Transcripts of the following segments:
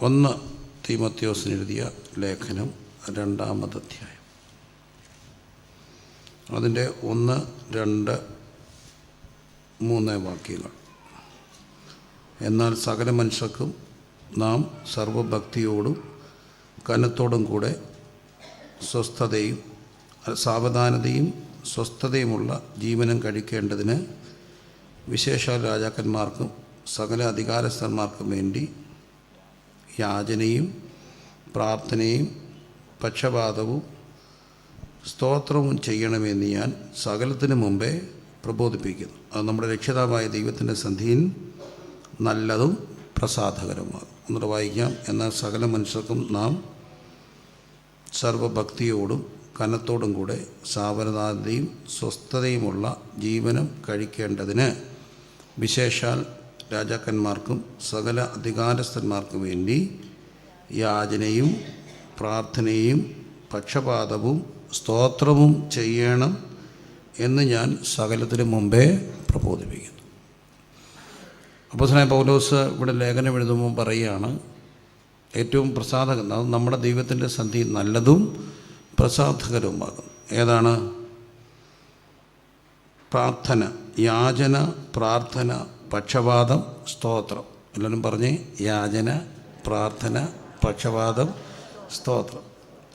1 തീമോഥെയോസിന് എഴുതിയ ലേഖനം 2-ാമത് അധ്യായം, അതിൻ്റെ 1, 2, 3 വാക്യങ്ങൾ. എന്നാൽ സകല മനുഷ്യർക്കും നാം സർവഭക്തിയോടും കനത്തോടും കൂടെ സാവധാനതയും സ്വസ്ഥതയുമുള്ള ജീവനം കഴിക്കേണ്ടതിന്, വിശേഷാൽ രാജാക്കന്മാർക്കും സകല അധികാരസ്ഥന്മാർക്കും വേണ്ടി യാചനയും പ്രാർത്ഥനയും പക്ഷപാതവും സ്തോത്രവും ചെയ്യണമെന്ന് ഞാൻ സകലത്തിനു മുമ്പേ പ്രബോധിപ്പിക്കുന്നു. അത് നമ്മുടെ രക്ഷിതാവായ ദൈവത്തിൻ്റെ സന്നിധിയിൽ നല്ലതും പ്രസാദകരമാകും. എന്നിട്ട് വായിക്കാം. എന്നാൽ സകല മനുഷ്യർക്കും നാം സർവഭക്തിയോടും കനത്തോടും കൂടെ സാവധാനതയും സ്വസ്ഥതയുമുള്ള ജീവനം കഴിക്കേണ്ടതിന്, വിശേഷാൽ രാജാക്കന്മാർക്കും സകല അധികാരസ്ഥന്മാർക്കും വേണ്ടി യാചനയും പ്രാർത്ഥനയും പക്ഷപാതവും സ്തോത്രവും ചെയ്യണം എന്ന് ഞാൻ സകലത്തിനു മുമ്പേ പ്രബോധിപ്പിക്കുന്നു. അപ്പോസ്തലനായ പൗലോസ് ഇവിടെ ലേഖനം എഴുതുമ്പോൾ പറയുകയാണ്, ഏറ്റവും പ്രസാദകം, അത് നമ്മുടെ ദൈവത്തിൻ്റെ സന്നിധി നല്ലതും പ്രസാദകരവുമാകും. ഏതാണ്? പ്രാർത്ഥന, യാചന, പ്രാർത്ഥന, പക്ഷപാതം, സ്തോത്രം. എല്ലാവരും പറഞ്ഞേ, യാചന, പ്രാർത്ഥന, പക്ഷപാതം, സ്തോത്രം.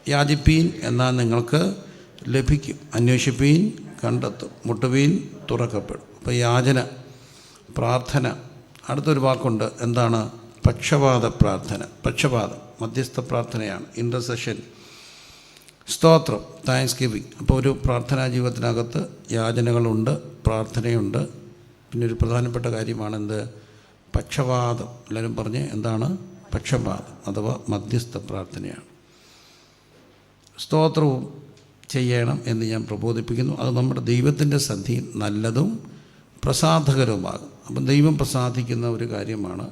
യാചിപ്പീൻ എന്നാൽ നിങ്ങൾക്ക് ലഭിക്കും, അന്വേഷിപ്പീൻ കണ്ടെത്തും, മുട്ടുവീൻ തുറക്കപ്പെടും. അപ്പോൾ യാചന, പ്രാർത്ഥന. അടുത്തൊരു വാക്കുണ്ട്, എന്താണ്? പക്ഷപാത പ്രാർത്ഥന. പക്ഷപാതം മധ്യസ്ഥ പ്രാർത്ഥനയാണ്, ഇൻ്റർസെഷൻ. സ്തോത്രം, താങ്ക്സ് ഗിവിങ്. അപ്പോൾ ഒരു പ്രാർത്ഥനാ ജീവിതത്തിനകത്ത് യാചനകളുണ്ട്, പ്രാർത്ഥനയുണ്ട്. പിന്നെ ഒരു പ്രധാനപ്പെട്ട കാര്യമാണ് എന്ത്? പക്ഷപാതം. എല്ലാവരും പറഞ്ഞ് എന്താണ്? പക്ഷപാതം അഥവാ മധ്യസ്ഥ പ്രാർത്ഥനയാണ്. സ്തോത്രവും ചെയ്യണം എന്ന് ഞാൻ പ്രബോധിപ്പിക്കുന്നു. അത് നമ്മുടെ ദൈവത്തിൻ്റെ സന്നിധിയിൽ നല്ലതും പ്രസാദകരവുമാകും. അപ്പം ദൈവം പ്രസാദിക്കുന്ന ഒരു കാര്യമാണ്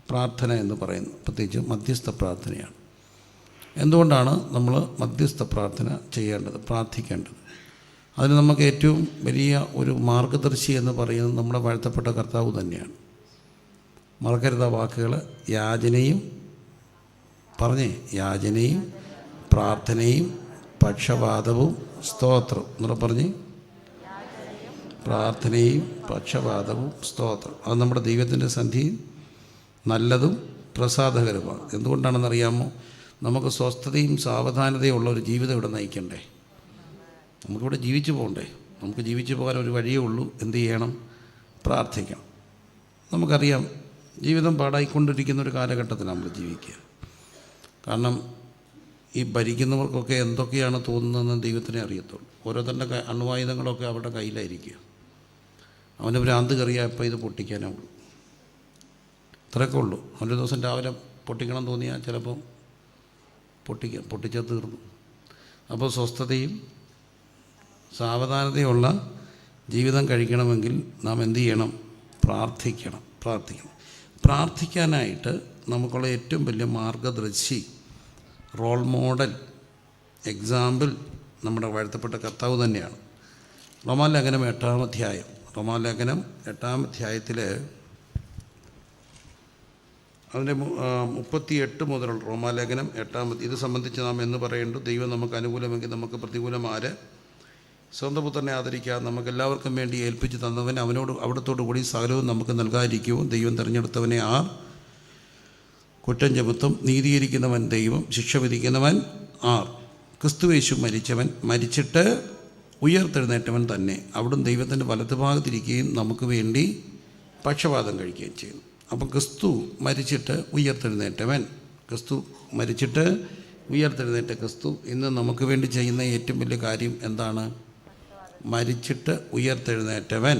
പ്രാർത്ഥന എന്ന് പറയുന്നത്, പ്രത്യേകിച്ച് മധ്യസ്ഥ പ്രാർത്ഥനയാണ്. എന്തുകൊണ്ടാണ് നമ്മൾ മധ്യസ്ഥ പ്രാർത്ഥന ചെയ്യേണ്ടത്, പ്രാർത്ഥിക്കേണ്ടത്? അതിന് നമുക്ക് ഏറ്റവും വലിയ ഒരു മാർഗദർശി എന്ന് പറയുന്നത് നമ്മുടെ വാഴ്ത്തപ്പെട്ട കർത്താവ് തന്നെയാണ്. മറക്കരുത വാക്കുകൾ. യാചനയും, പറഞ്ഞേ, യാചനയും പ്രാർത്ഥനയും പക്ഷപാതവും സ്തോത്രം. എന്നുള്ള പറഞ്ഞ്, പ്രാർത്ഥനയും പക്ഷപാതവും സ്തോത്രം. അത് നമ്മുടെ ദൈവത്തിൻ്റെ സന്നിധിയിൽ നല്ലതും പ്രസാദകരമാണ്. എന്തുകൊണ്ടാണെന്നറിയാമോ? നമുക്ക് സ്വസ്ഥതയും സാവധാനതയും ഉള്ള ഒരു ജീവിതം ഇവിടെ നയിക്കണ്ടേ? നമുക്കിവിടെ ജീവിച്ചു പോകണ്ടേ? നമുക്ക് ജീവിച്ചു പോകാൻ ഒരു വഴിയേ ഉള്ളൂ. എന്ത് ചെയ്യണം? പ്രാർത്ഥിക്കണം. നമുക്കറിയാം, ജീവിതം പാടായിക്കൊണ്ടിരിക്കുന്ന ഒരു കാലഘട്ടത്തിൽ നമ്മൾ ജീവിക്കുക. കാരണം ഈ ഭരിക്കുന്നവർക്കൊക്കെ എന്തൊക്കെയാണ് തോന്നുന്നതെന്ന് ദൈവത്തിനെ അറിയത്തുള്ളൂ. ഓരോരുത്തരുടെ അണുവായുധങ്ങളൊക്കെ അവരുടെ കയ്യിലായിരിക്കുക. അവൻ്റെ ഭ്രാന്ത് കയറിയാൽ ഇപ്പോൾ ഇത് പൊട്ടിക്കാനേ ഉള്ളൂ. ഇത്രയൊക്കെ ഉള്ളൂ. ഒരു ദിവസം രാവിലെ പൊട്ടിക്കണം തോന്നിയാൽ ചിലപ്പം പൊട്ടിച്ചത് തീർന്നു. അപ്പോൾ സ്വസ്ഥതയും സാവധാനതയുള്ള ജീവിതം കഴിക്കണമെങ്കിൽ നാം എന്ത് ചെയ്യണം? പ്രാർത്ഥിക്കണം. പ്രാർത്ഥിക്കാനായിട്ട് നമുക്കുള്ള ഏറ്റവും വലിയ മാർഗദർശി, റോൾ മോഡൽ, എക്സാമ്പിൾ നമ്മുടെ വാഴ്ത്തപ്പെട്ട കർത്താവ് തന്നെയാണ്. റോമാലേഖനം 8-ാം അധ്യായം. റോമാലേഖനം 8-ാം അധ്യായത്തിൽ അതിൻ്റെ 38 മുതലുള്ള റോമാലേഖനം 8-ാം. ഇത് സംബന്ധിച്ച് നാം എന്ന് പറയേണ്ടു, ദൈവം നമുക്ക് അനുകൂലമെങ്കിൽ നമുക്ക് പ്രതികൂലമാര്? സ്വന്തം പുത്രനെ ആദരിക്കുക, നമുക്കെല്ലാവർക്കും വേണ്ടി ഏൽപ്പിച്ച് തന്നവൻ അവിടത്തോടു കൂടി സകലവും നമുക്ക് നൽകാതിരിക്കുമോ? ദൈവം തിരഞ്ഞെടുത്തവനെ ആർ കുറ്റം ചുമത്തും? നീതീകരിക്കുന്നവൻ ദൈവം, ശിക്ഷ വിധിക്കുന്നവൻ ആർ? ക്രിസ്തുയേശു മരിച്ചിട്ട് ഉയർത്തെഴുന്നേറ്റവൻ തന്നെ. അവിടുന്ന് ദൈവത്തിൻ്റെ വലതുഭാഗത്തിരിക്കുകയും നമുക്ക് വേണ്ടി പക്ഷപാതം കഴിക്കുകയും ചെയ്യുന്നു. അപ്പം ക്രിസ്തു മരിച്ചിട്ട് ഉയർത്തെഴുന്നേറ്റ ക്രിസ്തു ഇന്ന് നമുക്ക് വേണ്ടി ചെയ്യുന്ന ഏറ്റവും വലിയ കാര്യം എന്താണ്? മരിച്ചിട്ട് ഉയർത്തെഴുന്നേറ്റവൻ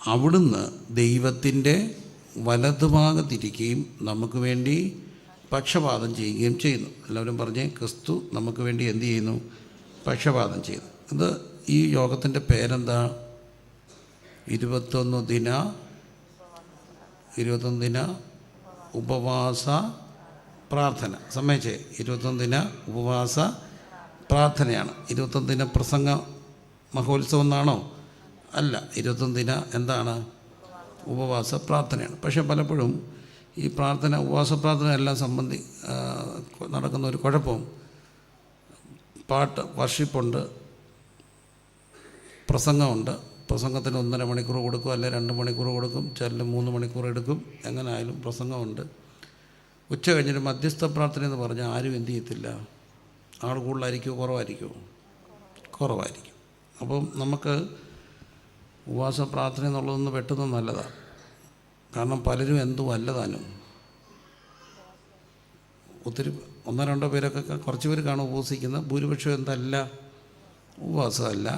അവിടുന്ന് ദൈവത്തിൻ്റെ വലതുഭാഗത്തിരിക്കുകയും നമുക്ക് വേണ്ടി പക്ഷപാതം ചെയ്യുകയും ചെയ്യുന്നു. എല്ലാവരും പറഞ്ഞേ, ക്രിസ്തു നമുക്ക് വേണ്ടി എന്ത് ചെയ്യുന്നു? പക്ഷപാതം ചെയ്യുന്നു. ഇത് ഈ യോഗത്തിൻ്റെ പേരെന്താ? 21 ദിന ഉപവാസ പ്രാർത്ഥന. സമ്മതിച്ചേ? 21 ദിന ഉപവാസ പ്രാർത്ഥനയാണ്. 21 ദിന പ്രസംഗ മഹോത്സവം എന്നാണോ? അല്ല. 21 ദിന എന്താണ്? ഉപവാസ പ്രാർത്ഥനയാണ്. പക്ഷേ പലപ്പോഴും ഈ പ്രാർത്ഥന, ഉപവാസ പ്രാർത്ഥന എല്ലാം നടക്കുന്ന ഒരു കുഴപ്പം, പാട്ട് വർഷിപ്പുണ്ട്, പ്രസംഗമുണ്ട്. പ്രസംഗത്തിന് 1.5 മണിക്കൂർ കൊടുക്കും, അല്ലെ 2 മണിക്കൂർ കൊടുക്കും, ചില 3 മണിക്കൂർ എടുക്കും. എങ്ങനെ ആയാലും പ്രസംഗമുണ്ട്. ഉച്ച കഴിഞ്ഞിട്ട് മധ്യസ്ഥ പ്രാർത്ഥന എന്ന് പറഞ്ഞാൽ ആരും എന്ത് ചെയ്യത്തില്ല. ആൾ കൂടുതലായിരിക്കുമോ കുറവായിരിക്കുമോ? കുറവായിരിക്കും. അപ്പം നമുക്ക് ഉപവാസ പ്രാർത്ഥന എന്നുള്ളതൊന്ന് പെട്ടെന്ന് നല്ലതാണ്. കാരണം പലരും എന്തും അല്ലതാനും. ഒത്തിരി 1-2 പേരൊക്കെ, കുറച്ച് പേര് കാണും ഉപവസിക്കുന്നത്, ഭൂരിപക്ഷം എന്തല്ല, ഉപവാസമല്ല.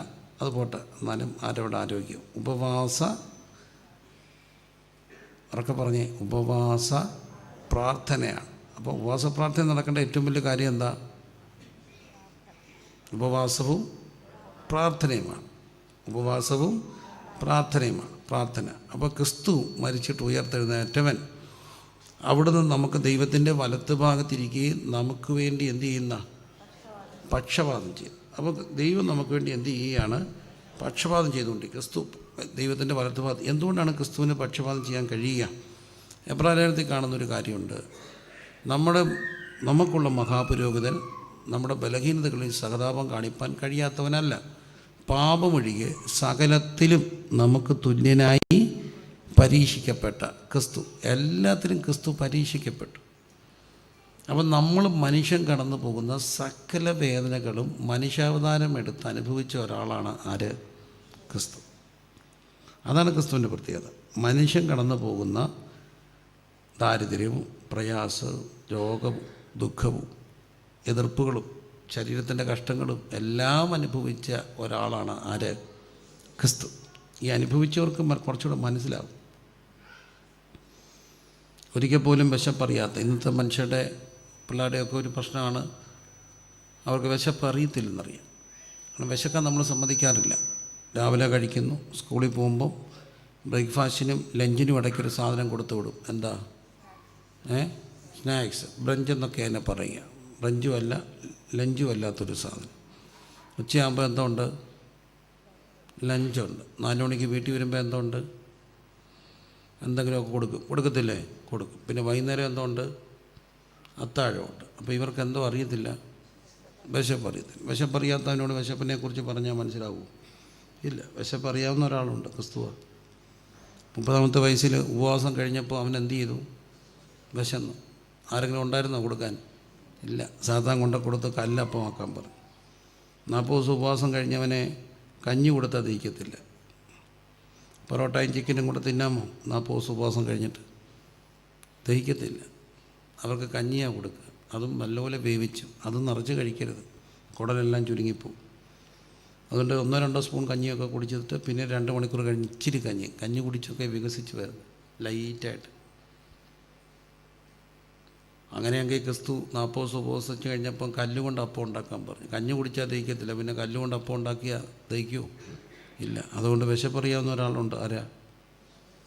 അത് പോട്ടെ, എന്നാലും ആരോടെ ആരോഗ്യം. ഉറക്കെ പറഞ്ഞേ, ഉപവാസ പ്രാർത്ഥനയാണ്. അപ്പോൾ ഉപവാസ പ്രാർത്ഥന നടക്കേണ്ട ഏറ്റവും വലിയ കാര്യം എന്താ? ഉപവാസവും പ്രാർത്ഥനയുമാണ്. ഉപവാസവും പ്രാർത്ഥനയുമാണ് പ്രാർത്ഥന. അപ്പോൾ ക്രിസ്തു മരിച്ചിട്ട് ഉയർത്തെഴുന്നേറ്റവൻ അവിടുന്ന് നമുക്ക് ദൈവത്തിൻ്റെ വലത്ത് ഭാഗത്തിരിക്കുകയും നമുക്ക് വേണ്ടി എന്ത് ചെയ്യുന്ന? പക്ഷപാതം ചെയ്യും. അപ്പോൾ ദൈവം നമുക്ക് വേണ്ടി എന്ത് ചെയ്യുകയാണ്? പക്ഷപാതം ചെയ്തുകൊണ്ട് ക്രിസ്തു ദൈവത്തിൻ്റെ വലത്ത് ഭാഗത്ത്. എന്തുകൊണ്ടാണ് ക്രിസ്തുവിന് പക്ഷപാതം ചെയ്യാൻ കഴിയുക? എബ്രായത്തിൽ കാണുന്നൊരു കാര്യമുണ്ട്. നമുക്കുള്ള മഹാപുരോഹിതൻ നമ്മുടെ ബലഹീനതകളിൽ സഹതാപം കാണിപ്പാൻ കഴിയാത്തവനല്ല. പാപമൊഴികെ സകലത്തിലും നമുക്ക് തുല്യനായി പരീക്ഷിക്കപ്പെട്ട ക്രിസ്തു, എല്ലാത്തിലും ക്രിസ്തു പരീക്ഷിക്കപ്പെട്ടു. അപ്പം നമ്മൾ മനുഷ്യൻ കടന്നു പോകുന്ന സകല വേദനകളും മനുഷ്യാവതാരം എടുത്ത് അനുഭവിച്ച ഒരാളാണ് ആര്? ക്രിസ്തു. അതാണ് ക്രിസ്തുവിൻ്റെ പ്രത്യേകത. മനുഷ്യൻ കടന്നു പോകുന്ന ദാരിദ്ര്യവും പ്രയാസവും രോഗവും ദുഃഖവും എതിർപ്പുകളും ശരീരത്തിൻ്റെ കഷ്ടങ്ങളും എല്ലാം അനുഭവിച്ച ഒരാളാണ് ആര്? ക്രിസ്തു. ഈ അനുഭവിച്ചവർക്ക് കുറച്ചുകൂടെ മനസ്സിലാവും. ഒരിക്കൽ പോലും വിശപ്പറിയാത്ത ഇന്നത്തെ മനുഷ്യരുടെ പിള്ളേരുടെയൊക്കെ ഒരു പ്രശ്നമാണ്, അവർക്ക് വിശപ്പ് അറിയത്തില്ലെന്നറിയാം. കാരണം വിശക്കാൻ നമ്മൾ സമ്മതിക്കാറില്ല. രാവിലെ കഴിക്കുന്നു, സ്കൂളിൽ പോകുമ്പോൾ ബ്രേക്ക്ഫാസ്റ്റിനും ലഞ്ചിനും ഇടയ്ക്കൊരു സാധനം കൊടുത്തു വിടും. എന്താ? സ്നാക്സ്, ബ്രഞ്ച് എന്നൊക്കെ അതിനെ പറയുക. ബ്രഞ്ചും അല്ല ലഞ്ചും അല്ലാത്തൊരു സാധനം. ഉച്ചയാകുമ്പോൾ എന്തുണ്ട്? ലഞ്ചുണ്ട്. 4 മണിക്ക് വീട്ടിൽ വരുമ്പോൾ എന്തുണ്ട്? എന്തെങ്കിലുമൊക്കെ കൊടുക്കത്തില്ലേ? കൊടുക്കും. പിന്നെ വൈകുന്നേരം എന്തുണ്ട്? അത്താഴമുണ്ട്. അപ്പോൾ ഇവർക്ക് എന്തോ അറിയത്തില്ല, വിശപ്പറിയത്തില്ല. വിശപ്പറിയാത്തവനോട് വിശപ്പിനെക്കുറിച്ച് പറഞ്ഞാൽ മനസ്സിലാവുമോ? ഇല്ല. വിശപ്പറിയാവുന്ന ഒരാളുണ്ട്, ക്രിസ്തുവ. 30-ാമത്തെ വയസ്സിൽ ഉപവാസം കഴിഞ്ഞപ്പോൾ അവൻ എന്ത് ചെയ്തു? വിശന്നു. ആരെങ്കിലും ഉണ്ടായിരുന്നോ കൊടുക്കാൻ? ഇല്ല. സാധാരണ കൊടുത്ത് കല്ലപ്പമാക്കാൻ പറഞ്ഞു. 40 ദിവസം ഉപവാസം കഴിഞ്ഞവനെ കഞ്ഞി കൊടുത്താൽ ദഹിക്കത്തില്ല. പൊറോട്ടയും ചിക്കനും കൂടെ തിന്നാമോ? 40 ദിവസം ഉപവാസം കഴിഞ്ഞിട്ട് ദഹിക്കത്തില്ല. അവർക്ക് കഞ്ഞിയാണ് കൊടുക്കുക, അതും നല്ലപോലെ വേവിച്ചു. അതും നിറച്ച് കഴിക്കരുത്, കുടലെല്ലാം ചുരുങ്ങിപ്പോവും. അതുകൊണ്ട് 1-2 സ്പൂൺ കഞ്ഞിയൊക്കെ കുടിച്ചിട്ട് പിന്നെ 2 മണിക്കൂർ കഴിഞ്ഞ് ഇച്ചിരി കഞ്ഞി കുടിച്ചൊക്കെ വികസിച്ച് വരുന്നത് ലൈറ്റായിട്ട്. അങ്ങനെയെങ്കിൽ ക്രിസ്തു 40 ദിവസം ഉപവസിച്ച് കഴിഞ്ഞപ്പം കല്ലുകൊണ്ട് അപ്പം ഉണ്ടാക്കാൻ പറഞ്ഞു. കഞ്ഞി കുടിച്ചാൽ ദഹിക്കത്തില്ല, പിന്നെ കല്ലുകൊണ്ട് അപ്പം ഉണ്ടാക്കിയാൽ ദഹിക്കുമോ? ഇല്ല. അതുകൊണ്ട് വിശപ്പറിയാവുന്ന ഒരാളുണ്ട്. ആരാ?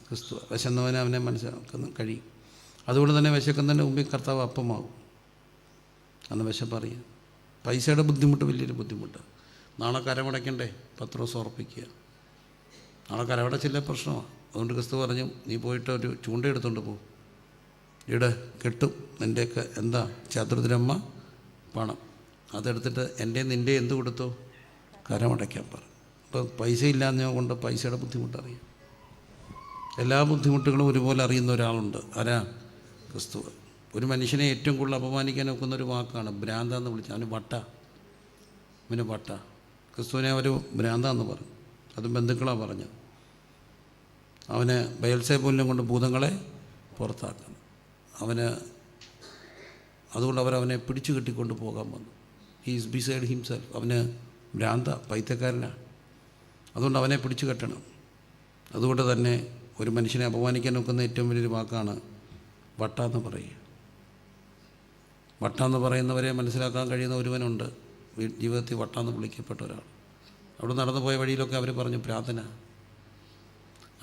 ക്രിസ്തു. വിശന്നവനെ അവനെ മനസ്സിലാക്കുന്ന കഴിയും. അതുകൊണ്ട് തന്നെ വിശക്കുന്നതിൻ്റെ മുമ്പിൽ കർത്താവ് അപ്പമാകും. അന്ന് വിശപ്പറിയാം. പൈസയുടെ ബുദ്ധിമുട്ട് വലിയൊരു ബുദ്ധിമുട്ട്. നാളെ കരമടയ്ക്കണ്ടേ? 10 ദിവസം ഉറപ്പിക്കുക. നാളെ കരമടച്ചില്ല പ്രശ്നമാണ്. അതുകൊണ്ട് ക്രിസ്തു പറഞ്ഞു, നീ പോയിട്ട് ഒരു ചൂണ്ടയെടുത്തുകൊണ്ട് പോകും, ഇവിടെ കെട്ടും. നിൻ്റെയൊക്കെ എന്താ ചതുർദ്രഹ്മ പണം അതെടുത്തിട്ട് എൻ്റെ നിൻ്റെ എന്ത് കൊടുത്തോ? കരമടയ്ക്കാൻ പറഞ്ഞു. അപ്പോൾ പൈസ ഇല്ലാഞ്ഞ കൊണ്ട് പൈസയുടെ ബുദ്ധിമുട്ടറിയാം. എല്ലാ ബുദ്ധിമുട്ടുകളും ഒരുപോലെ അറിയുന്ന ഒരാളുണ്ട്. ആരാ? ക്രിസ്തു. ഒരു മനുഷ്യനെ ഏറ്റവും കൂടുതൽ അപമാനിക്കാൻ ഒക്കുന്ന ഒരു വാക്കാണ് ഭ്രാന്താന്ന് വിളിച്ചത്. അവന് വട്ട. ക്രിസ്തുവിനെ അവർ ഭ്രാന്താന്ന് പറഞ്ഞു. അതും ബന്ധുക്കളാണ് പറഞ്ഞത്. അവന് ബയൽസെബൂലിനെ കൊണ്ട് ഭൂതങ്ങളെ പുറത്താക്കണം. അതുകൊണ്ട് അവരവനെ പിടിച്ചു കെട്ടിക്കൊണ്ട് പോകാൻ വന്നു. He's beside himself. അവന് ഭ്രാന്ത, പൈത്യക്കാരനാണ്. അതുകൊണ്ട് അവനെ പിടിച്ചു കെട്ടണം. അതുകൊണ്ട് തന്നെ ഒരു മനുഷ്യനെ അപമാനിക്കാൻ നോക്കുന്ന ഏറ്റവും വലിയൊരു വാക്കാണ് വട്ടാന്ന് പറയുക. വട്ടാന്ന് പറയുന്നവരെ മനസ്സിലാക്കാൻ കഴിയുന്ന ഒരുവനുണ്ട്. ജീവിതത്തിൽ വട്ടാന്ന് വിളിക്കപ്പെട്ട ഒരാൾ. അവിടെ നടന്നു പോയ വഴിയിലൊക്കെ അവർ പറഞ്ഞു പ്രാർത്ഥന.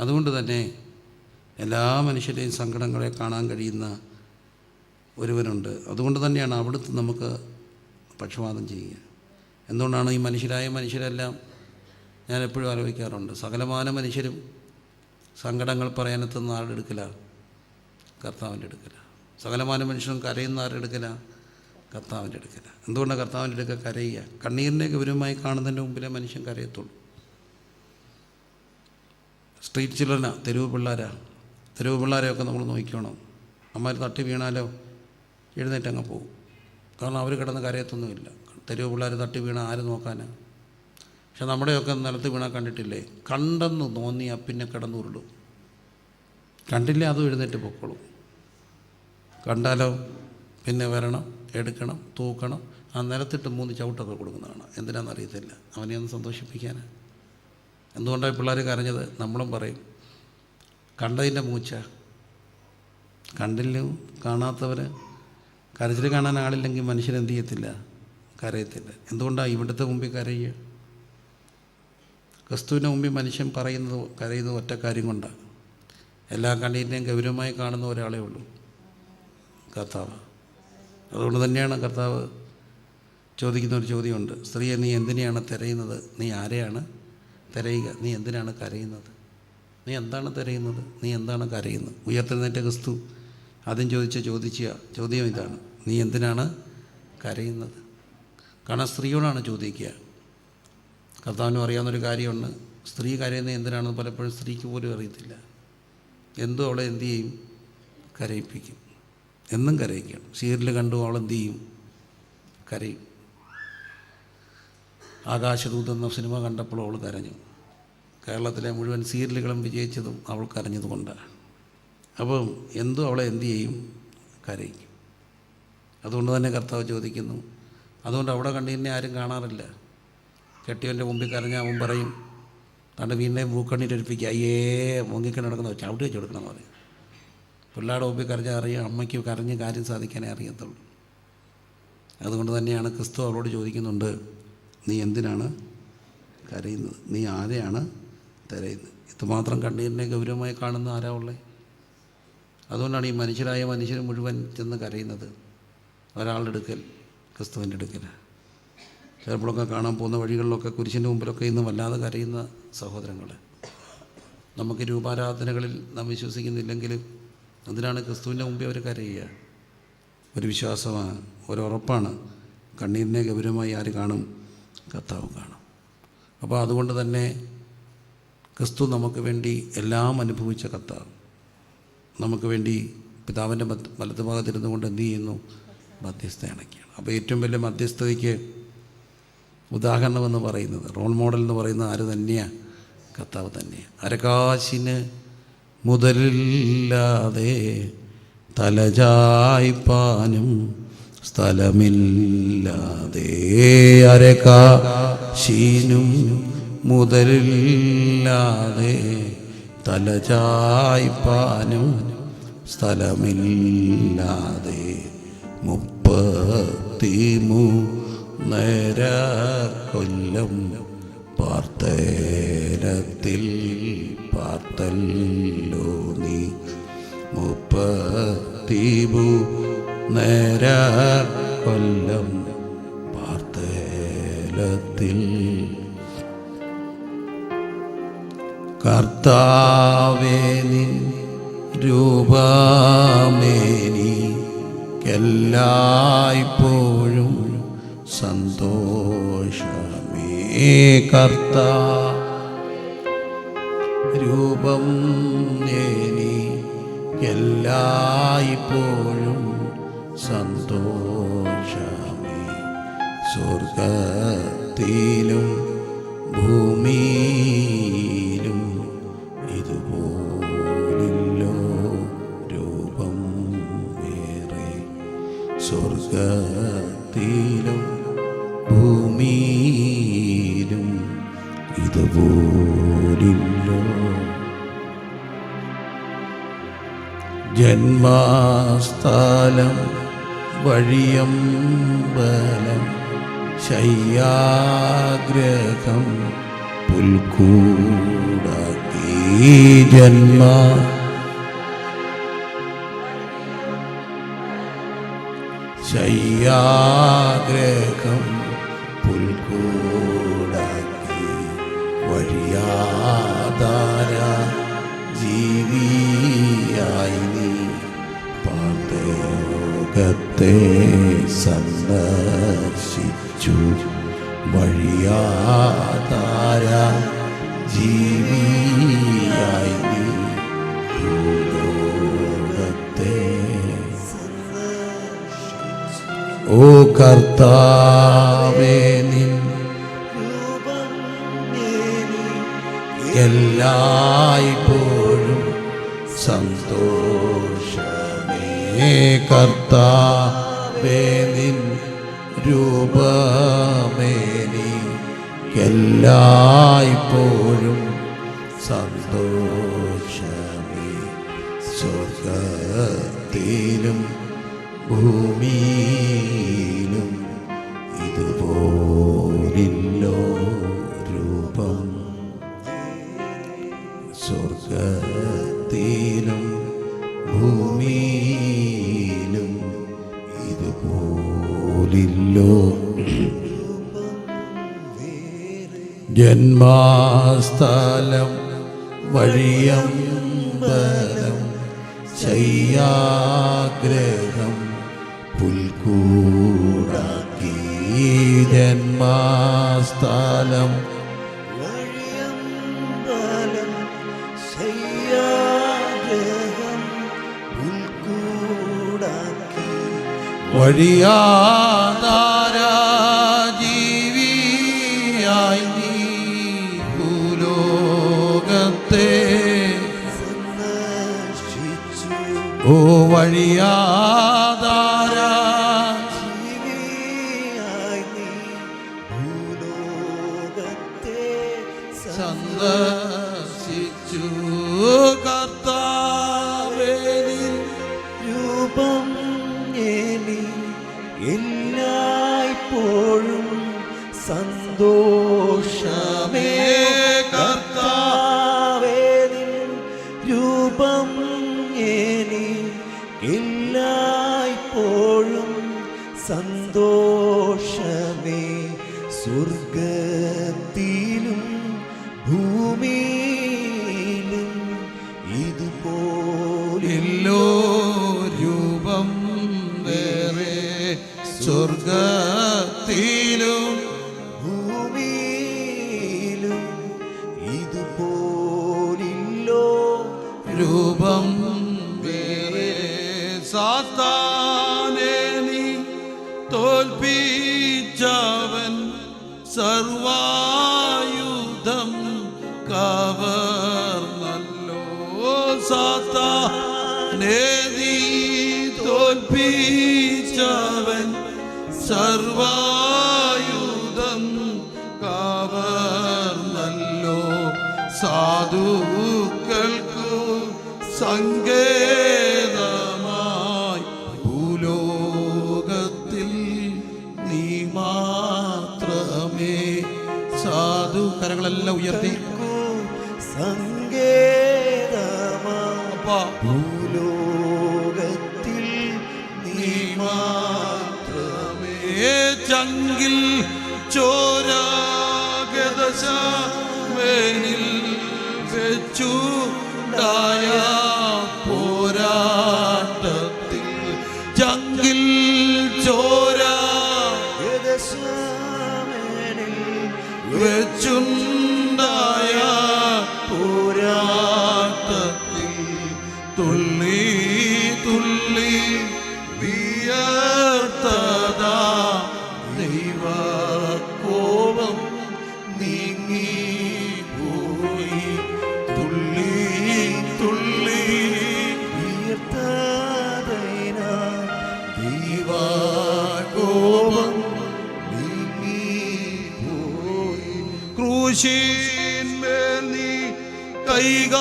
അതുകൊണ്ട് തന്നെ എല്ലാ മനുഷ്യരെയും സങ്കടങ്ങളെ കാണാൻ കഴിയുന്ന ഒരുവനുണ്ട്. അതുകൊണ്ട് തന്നെയാണ് അവിടുത്തെ നമുക്ക് പക്ഷപാതം ചെയ്യുക. എന്തുകൊണ്ടാണ് ഈ മനുഷ്യരെല്ലാം ഞാൻ എപ്പോഴും ആലോചിക്കാറുണ്ട്, സകലമാന മനുഷ്യരും സങ്കടങ്ങൾ പറയാനെത്തുന്ന ആളെടുക്കലാണ്. കർത്താവിൻ്റെ അടുക്കല. സകലമാന മനുഷ്യനും കരയുന്ന ആരുടെ അടുക്കല? കർത്താവിൻ്റെ അടുക്കല. എന്തുകൊണ്ടാണ് കർത്താവിൻ്റെ അടുക്കൽ കരയുക? കണ്ണീരിനെ ഗൗരവമായി കാണുന്നതിൻ്റെ മുമ്പിലേ മനുഷ്യൻ കരയത്തുള്ളൂ. സ്ട്രീറ്റ് ചിൽഡ്രനാ, തെരുവ് പിള്ളേരെയൊക്കെ നമ്മൾ നോക്കിക്കണം. അമ്മമാർ തട്ടി വീണാലോ എഴുന്നേറ്റങ്ങ് പോകും. കാരണം അവർ കിടന്ന് കരയത്തൊന്നുമില്ല. തെരുവ് പിള്ളേർ തട്ടി വീണ ആര് നോക്കാനാണ്? പക്ഷെ നമ്മുടെയൊക്കെ നിലത്ത് വീണാൽ കണ്ടിട്ടില്ലേ? കണ്ടെന്ന് തോന്നിയാൽ പിന്നെ കിടന്നുരുളും. കണ്ടില്ലേ അതും എഴുന്നേറ്റ് പൊക്കോളും. കണ്ടാലോ പിന്നെ വരണം, എടുക്കണം, തൂക്കണം. ആ നിലത്തിട്ട് 3 ചവിട്ടൊക്കെ കൊടുക്കുന്നതാണ്. എന്തിനാണെന്നറിയത്തില്ല. അവനെ ഒന്ന് സന്തോഷിപ്പിക്കാനാണ്. എന്തുകൊണ്ടാണ് പിള്ളേർ കരഞ്ഞത്? നമ്മളും പറയും കണ്ടതിൻ്റെ മൂച്ച. കണ്ടില്ല കാണാത്തവർ കരച്ചിൽ കാണാൻ ആളില്ലെങ്കിൽ മനുഷ്യൻ എന്ത് ചെയ്യത്തില്ല? കരയത്തില്ല. എന്തുകൊണ്ടാണ് ഇവിടുത്തെ മുമ്പിൽ കരയുക? ക്രിസ്തുവിൻ്റെ മുമ്പിൽ മനുഷ്യൻ കരയുന്നത് ഒറ്റ കാര്യം കൊണ്ടാണ്. എല്ലാ കണ്ണീരിനെയും ഗൗരവമായി കാണുന്ന ഒരാളേ ഉള്ളൂ, കർത്താവ്. അതുകൊണ്ട് തന്നെയാണ് കർത്താവ് ചോദിക്കുന്ന ഒരു ചോദ്യമുണ്ട്. സ്ത്രീയെ, നീ എന്തിനെയാണ് തിരയുന്നത്? നീ ആരെയാണ് തിരയുക? നീ എന്തിനാണ് കരയുന്നത്? നീ എന്താണ് തിരയുന്നത്? നീ എന്താണ് കരയുന്നത്? ഉയർത്തെഴുന്നേറ്റ ക്രിസ്തു ആദ്യം ചോദിച്ച ചോദ്യം ഇതാണ്: നീ എന്തിനാണ് കരയുന്നത്? കാരണം സ്ത്രീയോടാണ് ചോദിക്കുക. കർത്താവിനും അറിയാവുന്നൊരു കാര്യമുണ്ട്. സ്ത്രീ കരയുന്നത് എന്തിനാണെന്ന് പലപ്പോഴും സ്ത്രീക്ക് പോലും അറിയത്തില്ല. എന്തോ അവളെ എന്തു ചെയ്യും? കരയിപ്പിക്കും. എന്നും കരയിക്കണം. സീരിയൽ കണ്ടു അവളെന്ത് ചെയ്യും? കരയും. ആകാശദൂത് എന്ന സിനിമ കണ്ടപ്പോൾ അവൾ കരഞ്ഞു. കേരളത്തിലെ മുഴുവൻ സീരിയലുകളും വിജയിച്ചതും അവൾ കരഞ്ഞതുകൊണ്ടാണ്. അപ്പം എന്തോ അവളെ എന്തു ചെയ്യും? കരയിക്കും. അതുകൊണ്ട് തന്നെ കർത്താവ് ചോദിക്കുന്നു. അതുകൊണ്ട് അവിടെ കണ്ണീരിനെ ആരും കാണാറില്ല. കെട്ടിയവൻ്റെ മുമ്പിൽ കരഞ്ഞാൽ അവൻ പറയും, തൻ്റെ വീടിനെ മൂക്കണ്ണീരൊരിപ്പിക്കുക, അയ്യേ മുങ്ങിക്കണ്ണി നടക്കുന്ന ചവിട്ടി വെച്ച് കൊടുക്കണമെന്ന് പറയും. പിള്ളേരുടെ മുമ്പിൽ കരഞ്ഞാൽ അറിയാം, അമ്മയ്ക്ക് കരഞ്ഞ് കാര്യം സാധിക്കാനേ അറിയത്തുള്ളൂ. അതുകൊണ്ട് തന്നെയാണ് ക്രിസ്തു അവളോട് ചോദിക്കുന്നുണ്ട്, നീ എന്തിനാണ് കരയുന്നത്? നീ ആരെയാണ് തിരയുന്നത്? ഇതുമാത്രം കണ്ണീരിനെ ഗൗരവമായി കാണുന്ന ആരാ ഉള്ളത്? അതുകൊണ്ടാണ് ഈ മനുഷ്യർ മുഴുവൻ ചെന്ന് കരയുന്നത്. ഒരാളുടെ അടുക്കൽ, ക്രിസ്തുവിൻ്റെ അടുക്കൽ. ചിലപ്പോഴൊക്കെ കാണാൻ പോകുന്ന വഴികളിലൊക്കെ കുരിശിൻ്റെ മുമ്പിലൊക്കെ ഇന്ന് വല്ലാതെ കരയുന്ന സഹോദരങ്ങൾ. നമുക്ക് രൂപാരാധനകളിൽ നാം വിശ്വസിക്കുന്നില്ലെങ്കിലും അതിനാണ് ക്രിസ്തുവിൻ്റെ മുമ്പിൽ അവർ കരയുക. ഒരു വിശ്വാസമാണ്, ഒരു ഉറപ്പാണ്. കണ്ണീരിനെ ഗൗരവമായി ആര് കാണും? കർത്താവ് കാണും. അപ്പോൾ അതുകൊണ്ട് തന്നെ ക്രിസ്തു നമുക്ക് വേണ്ടി എല്ലാം അനുഭവിച്ച കർത്താവ് നമുക്ക് വേണ്ടി പിതാവിൻ്റെ വലതുഭാഗത്തിരുന്നു കൊണ്ട് എന്ത് ചെയ്യുന്നു? മധ്യസ്ഥ അണയ്ക്കുകയാണ്. അപ്പോൾ ഏറ്റവും വലിയ മധ്യസ്ഥതയ്ക്ക് ഉദാഹരണമെന്ന് പറയുന്നത്, റോൾ മോഡൽ എന്ന് പറയുന്നത് ആര് തന്നെയാണ്? കർത്താവ് തന്നെയാണ്. അരകാശിന് മുതലില്ലാതെ തലചായ്പാനും സ്ഥലമില്ലാതെ, അരകാശിനും മുതലില്ലാതെ തലചായ്പാനും സ്ഥലമില്ലാതെ 33 കൊല്ലം പാർത്തേരത്തിൽ പാർത്തല്ലോ നീ. 33 കൊല്ലം പാർത്തേലത്തിൽ. കർത്താവേ, നിൻ രൂപമേനിക്കെല്ലായ്പ്പോഴും സന്തോഷമേ. രൂപം എനിക്കെല്ലായ്പ്പോഴും സന്തോഷമേ. സ്വർഗത്തിലും ഭൂമിയിലും ഇതുപോലില്ലോ രൂപം വേറെ. സ്വർഗത്തിലും ഭൂമിയിലും ഇതുപോലില്ലോ. ജന്മസ്ഥലം വഴിയമ്പലം ശയ്യാഗ്രഹം പുൽക്കൂടാക്കി. ശയ്യാഗ്രഹം പുൽക്കൂടാക്കി. വഴിയാധാര ജീവിയായി നീ ഭൂലോകത്തെ സന്ദർശിച്ചു. വഴിയാതാര ജീവിയായി നീ ഭൂലോകത്തെ. ഓ കർത്താവേ, നിൻ എല്ലായ്പ്പോഴും സന്തോഷമേ. കർത്താവേ, നിൻ രൂപമേനി എല്ലായ്പ്പോഴും സന്തോഷമേ. സ്വർഗത്തിലും ഭൂമിയിലും ഇതുപോലില്ലോ രൂപം. സ്വർഗത്തിലും ഭൂമിയിലും ഇതുപോലില്ലോ. ജന്മസ്ഥലം വഴിയമ്പലം ശയ്യാഗ്രഹം പുൽക്കൂടാക്കി. ജന്മസ്ഥലം വഴിയമ്പലം ശയ്യാഗ്രഹം പുൽക്കൂടാക്കി. വഴിയാധാര ജീവിയായി നീ ഭൂലോകത്തെ സന്ദർശിച്ചു. ഓ വഴിയാധാര ജീവിയായി നീ ഭൂലോകത്തെ സന്ദർശിച്ചു. കർത്താവേ, നിൻ രൂപം എനി എല്ലായ്പ്പോഴും സന്തോഷമേ. കർത്താവേ, നിൻ രൂപം എനി എല്ലായ്പ്പോഴും സന്തോഷമേ. സ്വർഗത്തിലും ഭൂമിയിലും ഇതുപോലില്ലോ രൂപം വേറെ. സ്വർഗത്തിലും ഭൂമിയിലും ഇതുപോലില്ലോ രൂപം വേറെ. സാത്താനെ നീ തോൽപ്പിച്ചവൻ സർവായുധം കവർന്നല്ലോ. സാത്താനെ നീ തോൽപ്പിച്ചവൻ സർവായുധം കവർന്നല്ലോ. സാധുക്കൾക്കു സങ്കേതമായി ഭൂലോകത്തിൽ നീ മാത്രമേ. സാധു കരങ്ങളെല്ലാം ഉയർത്തി. സങ്കേതമാ ഭൂലോകത്തിൽ നീ മാത്രമേ. ചങ്കിൽ ചോരാഗദശമേനിൽ വെച്ചുണ്ടായ പോരാട്ടത്തിൽ. ചങ്കിൽ ചോരാഗദശമേനിൽ വെച്ചുണ്ടായ പോരാട്ടത്തിൽ തുള്ളി തുള്ളി വിയർത്തതാ ദൈവകോപം നീങ്ങിപ്പോയി. തുള്ളി തുള്ളി വിയർത്തതിനാൽ ദൈവകോപം നീങ്ങിപ്പോയി. ക്രൂശിന്മേൽ നീ കൈകാലുകളിൽ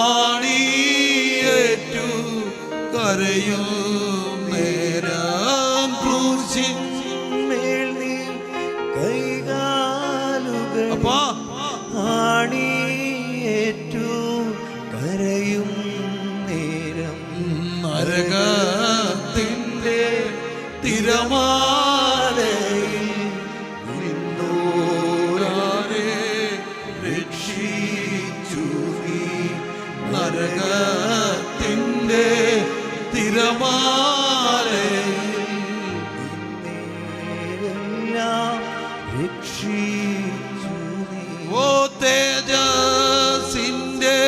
ആണിയേറ്റു കരയും നേരം. ക്രൂശിന്മേൽ നീ കൈകാലുകൾ ആണിയേറ്റു കരയും നേരം. നരകത്തിൻ്റെ തിരമാലയിൽ നിന്നോരാരെ രക്ഷിച്ചു നീ. നരകത്തിൻ്റെ നിന്നെയെല്ലാം രക്ഷിച്ചു നീ. ഓ തേജസ്സിന്റെ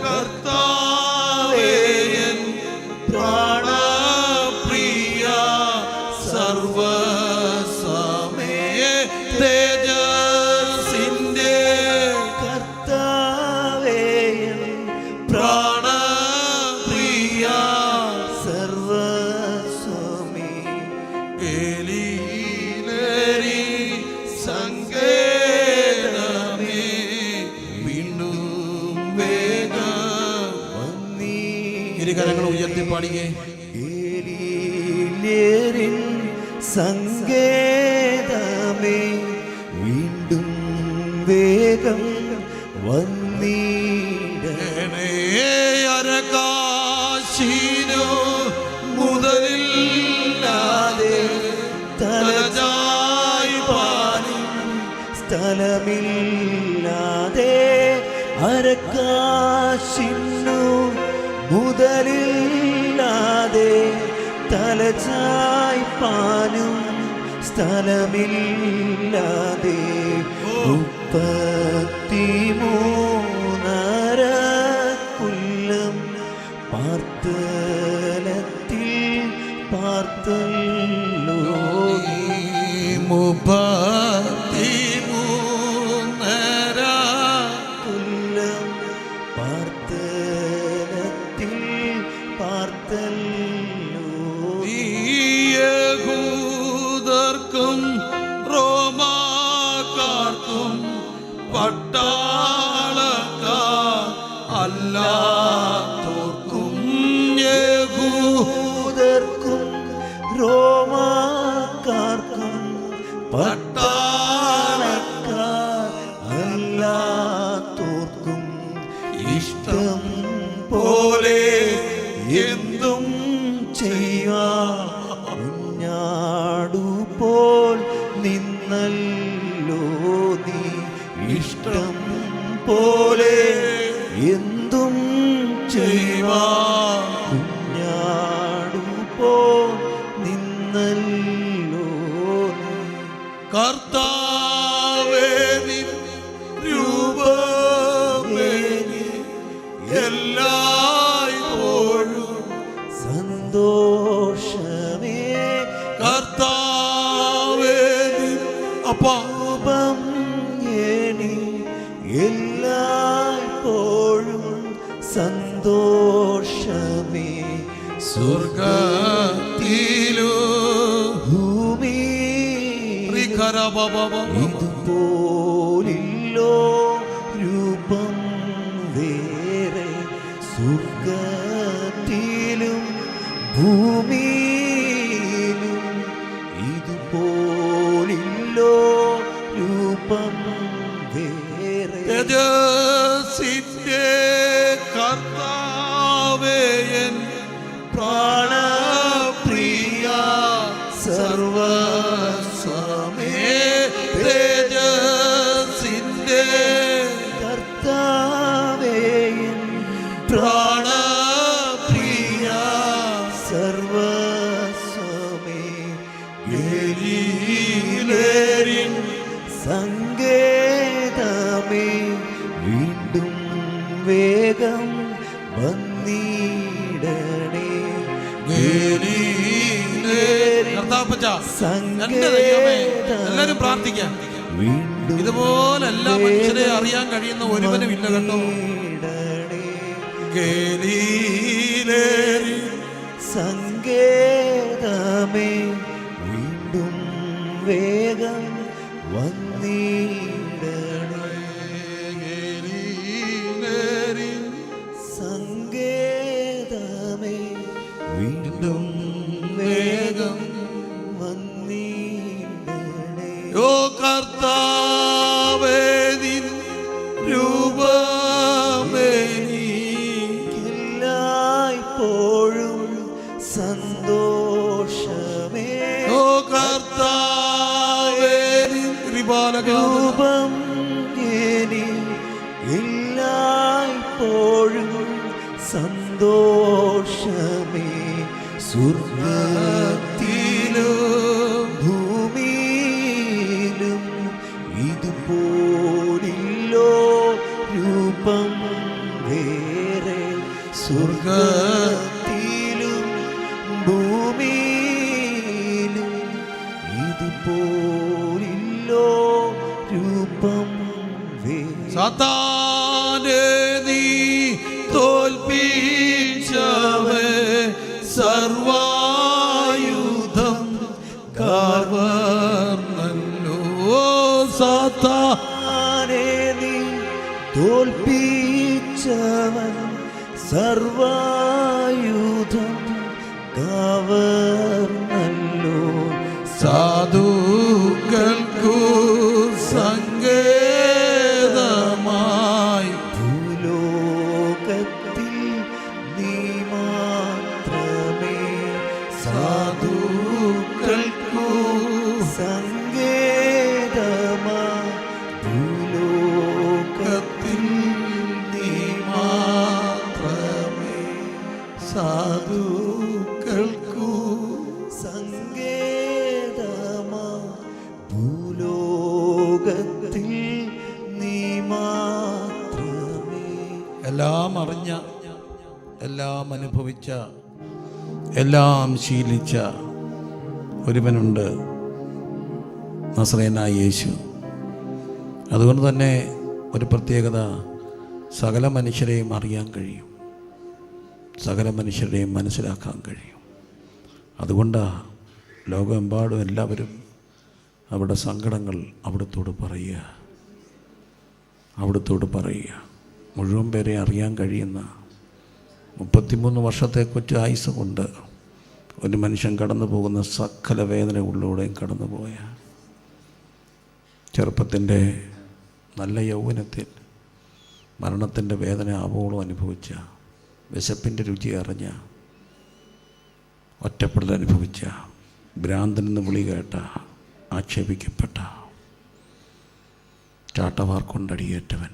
കർത്താവേ എൻ പ്രാണപ്രിയ സർവ്വസമേ തേജസ്സിന്റെ കർത്താവേ പ്രാണപ്രിയ സർവസ്വമേ ഗലീലേരി സങ്കേതമേ വീണ്ടും വേഗം വന്നീ. ഇരുകരങ്ങൾ ഉയർത്തി പാടിയേ. ഗലീലേയരിൻ സങ്കേതമേ വീണ്ടും വേഗം വന്നീടണേ. അരകാശിനോ മുതലില്ലാതെ തലചായി പാനും സ്ഥലമില്ലാതെ അരക്കാശിന്നു മുതലില്ലാതെ തലചായ്പാനും സ്ഥലമില്ലാതെ 33 കൊല്ലം പാർത്തലത്തിൽ പാർത്തല്ലോ നീ. 33 കൊല്ലം പാർത്തലത്തിൽ പാർത്തല്ലോ നീ. യഹൂദർക്കും റോമാക്കാർക്കും പട്ടാളക്കാർ അല്ലാത്തോർക്കും യഹൂദർക്കും റോമാക്കാർക്കും പട്ടാളക്കാർ അല്ലാത്തോർക്കും ഇഷ്ടം പോലെ എന്തും ചെയ്യാം. കുഞ്ഞാടുപോൽ നിന്നല്ലോ നീ. ഇഷ്ടം പോലെ എന്തും ചെയ്യാം. കുഞ്ഞാടുപോൽ നിന്നല്ലോ നീ. കർത്താവേ നിൻ രൂപമേ നീ എല്ലായ്പ്പോഴും സന്തോഷമേ കർത്താവേ നിൻ അപ്പാ രൂപം ഏനി എല്ലായ്പ്പോഴും സന്തോഷമേ. സ്വർഗത്തിലോ ഭൂമി ഇതുപോലില്ലോ രൂപം വേറെ സ്വർഗത്തിലും ഭൂമിയിലും ഇതുപോലില്ലോ രൂപം വേറെ. തേജസ്സിന്റെ കർത്താവേ എൻ പ്രാണപ്രിയ സർവ്വസമേ തേജസ്സിന്റെ കർത്താവേ പ്രാണപ്രിയ സർവസ്വമേ ഗലീലേരിൻ സങ്കേതമേ വീണ്ടും വേഗം വന്നിടണേ. എല്ലാരും പ്രാർത്ഥിക്കാം. വീണ്ടും ഇതുപോലെ എല്ലാ മനുഷ്യരെ അറിയാൻ കഴിയുന്ന ഒരുവനും ഇല്ല കേട്ടോ. ഗലീലേരി സങ്കേതമേ വീണ്ടും വേഗം വന്നിടണേ. ഗലീലേരി സങ്കേതമേ വീണ്ടും വേഗം വന്നിടണേ. ഓ കർത്താവേ നിൻ രൂപമേ നീ എല്ലായ്പ്പോഴും സന്തോഷമേ. ഓ കർത്താവേ നിൻ രൂപം ഏനി എല്ലായ്പ്പോഴും സന്തോഷമേ. സ്വർഗ്ഗത്തിലും ഭൂമിയിലും ഇതുപോലില്ലോ രൂപം വേറെ. സ്വർഗ്ഗത്തിലും ഭൂമിയിലും ഇതുപോലില്ലോ രൂപം വേറെ. സാത്താനെ നീ തോൽപ്പിച്ചവേ, സർവായുധം കവർന്നല്ലോ. സാത്താനെ നീ തോൽപ്പിച്ചവൻ, സർവായുധം കവർന്നല്ലോ. സാധുക്കൾക്കു സങ്കേതമായി ഭൂലോകത്തിൽ നീ മാത്രമേ. സാധുക്കൾക്കു സങ്കേതമായി ഭൂലോകത്തിൽ നീ മാത്രമേ. സാധുക്കൾക്കു സങ്കേതമായി ഭൂലോകത്തിൽ നീ മാത്രമേ. എല്ലാം അറിഞ്ഞ, എല്ലാം അനുഭവിച്ച, എല്ലാം ശീലിച്ച ഒരുവനുണ്ട്, നസറേയനായ യേശു. അതുകൊണ്ട് തന്നെ ഒരു പ്രത്യേകത, സകല മനുഷ്യരെയും അറിയാൻ കഴിയും, സകല മനുഷ്യരെയും മനസ്സിലാക്കാൻ കഴിയും. അതുകൊണ്ടാണ് ലോകമെമ്പാടും എല്ലാവരും അവരുടെ സങ്കടങ്ങൾ അവിടുത്തോട് പറയുക. മുഴുവൻ പേരെ അറിയാൻ കഴിയുന്ന 33 വർഷത്തെ കൊച്ചു ആയുസ് കൊണ്ട് ഒരു മനുഷ്യൻ കടന്നു പോകുന്ന സകല വേദനകളിലൂടെയും കടന്നുപോയ, ചെറുപ്പത്തിൻ്റെ നല്ല യൗവനത്തിൽ മരണത്തിൻ്റെ വേദന ആവോളം അനുഭവിച്ച, വിശപ്പിൻ്റെ രുചി അറിഞ്ഞ, ഒറ്റപ്പെടൽ അനുഭവിച്ച, ഭ്രാന്തനെന്ന് വിളി കേട്ട, ആക്ഷേപിക്കപ്പെട്ട, ചാട്ടവാർ കൊണ്ടടിയേറ്റവൻ,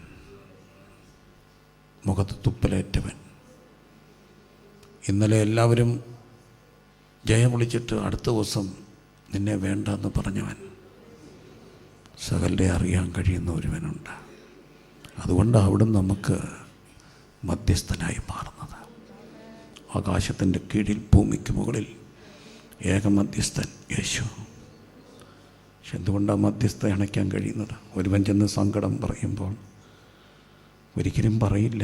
മുഖത്ത് തുപ്പലേറ്റവൻ, ഇന്നലെ എല്ലാവരും ജയം വിളിച്ചിട്ട് അടുത്ത ദിവസം നിന്നെ വേണ്ടെന്ന് പറഞ്ഞവൻ, സകലരെ അറിയാൻ കഴിയുന്ന ഒരുവനുണ്ട്. അതുകൊണ്ട് അവിടുന്ന് നമുക്ക് മധ്യസ്ഥനായി മാറുന്നത്. ആകാശത്തിൻ്റെ കീഴിൽ ഭൂമിക്ക് മുകളിൽ ഏക മധ്യസ്ഥൻ യേശു. പക്ഷെ എന്തുകൊണ്ടാണ് മധ്യസ്ഥ അണയ്ക്കാൻ കഴിയുന്നത്? ഒരുവൻ ചെന്ന് സങ്കടം പറയുമ്പോൾ ഒരിക്കലും പറയില്ല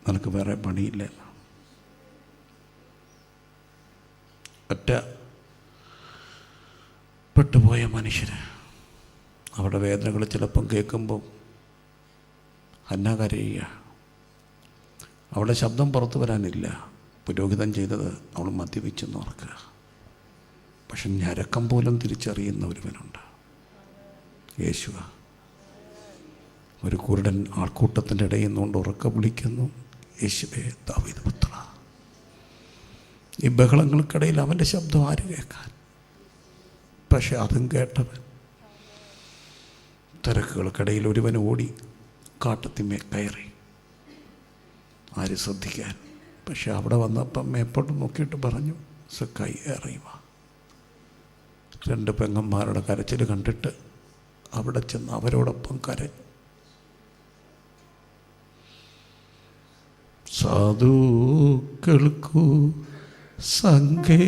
നിനക്ക് വേറെ പണിയില്ല. ഒറ്റ പെട്ടുപോയ മനുഷ്യർ അവരുടെ വേദനകൾ ചിലപ്പം കേൾക്കുമ്പോൾ ഹന്ന കരയുക. അവളുടെ ശബ്ദം പുറത്തു വരാനില്ല. പുരോഹിതൻ ചെയ്തത് അവൾ മദ്യപിച്ചെന്ന് ഓർക്കുക. പക്ഷെ ഞരക്കം പോലും തിരിച്ചറിയുന്ന ഒരുവനുണ്ട്, യേശുവ. ഒരു കുരുടൻ ആൾക്കൂട്ടത്തിൻ്റെ ഇടയിൽ നിന്നുകൊണ്ട് ഉറക്കെ വിളിക്കുന്നു, യേശുവേ ദാവീദ് പുത്ര. ഈ ബഹളങ്ങൾക്കിടയിൽ അവൻ്റെ ശബ്ദം ആര് കേൾക്കാൻ? പക്ഷെ അതും കേട്ടവൻ. തിരക്കുകൾക്കിടയിൽ ഒരുവൻ ഓടി കാട്ടത്തിന്മേ കയറി, ആര് ശ്രദ്ധിക്കാൻ? പക്ഷെ അവിടെ വന്നപ്പം മേപ്പോട്ട് നോക്കിയിട്ട് പറഞ്ഞു, സക്കായി ഇറങ്ങി വാ. 2 പെങ്ങന്മാരുടെ കരച്ചിൽ കണ്ടിട്ട് അവിടെ ചെന്ന് അവരോടൊപ്പം കരഞ്ഞു. സാധുക്കൾക്കു സങ്കേതമായി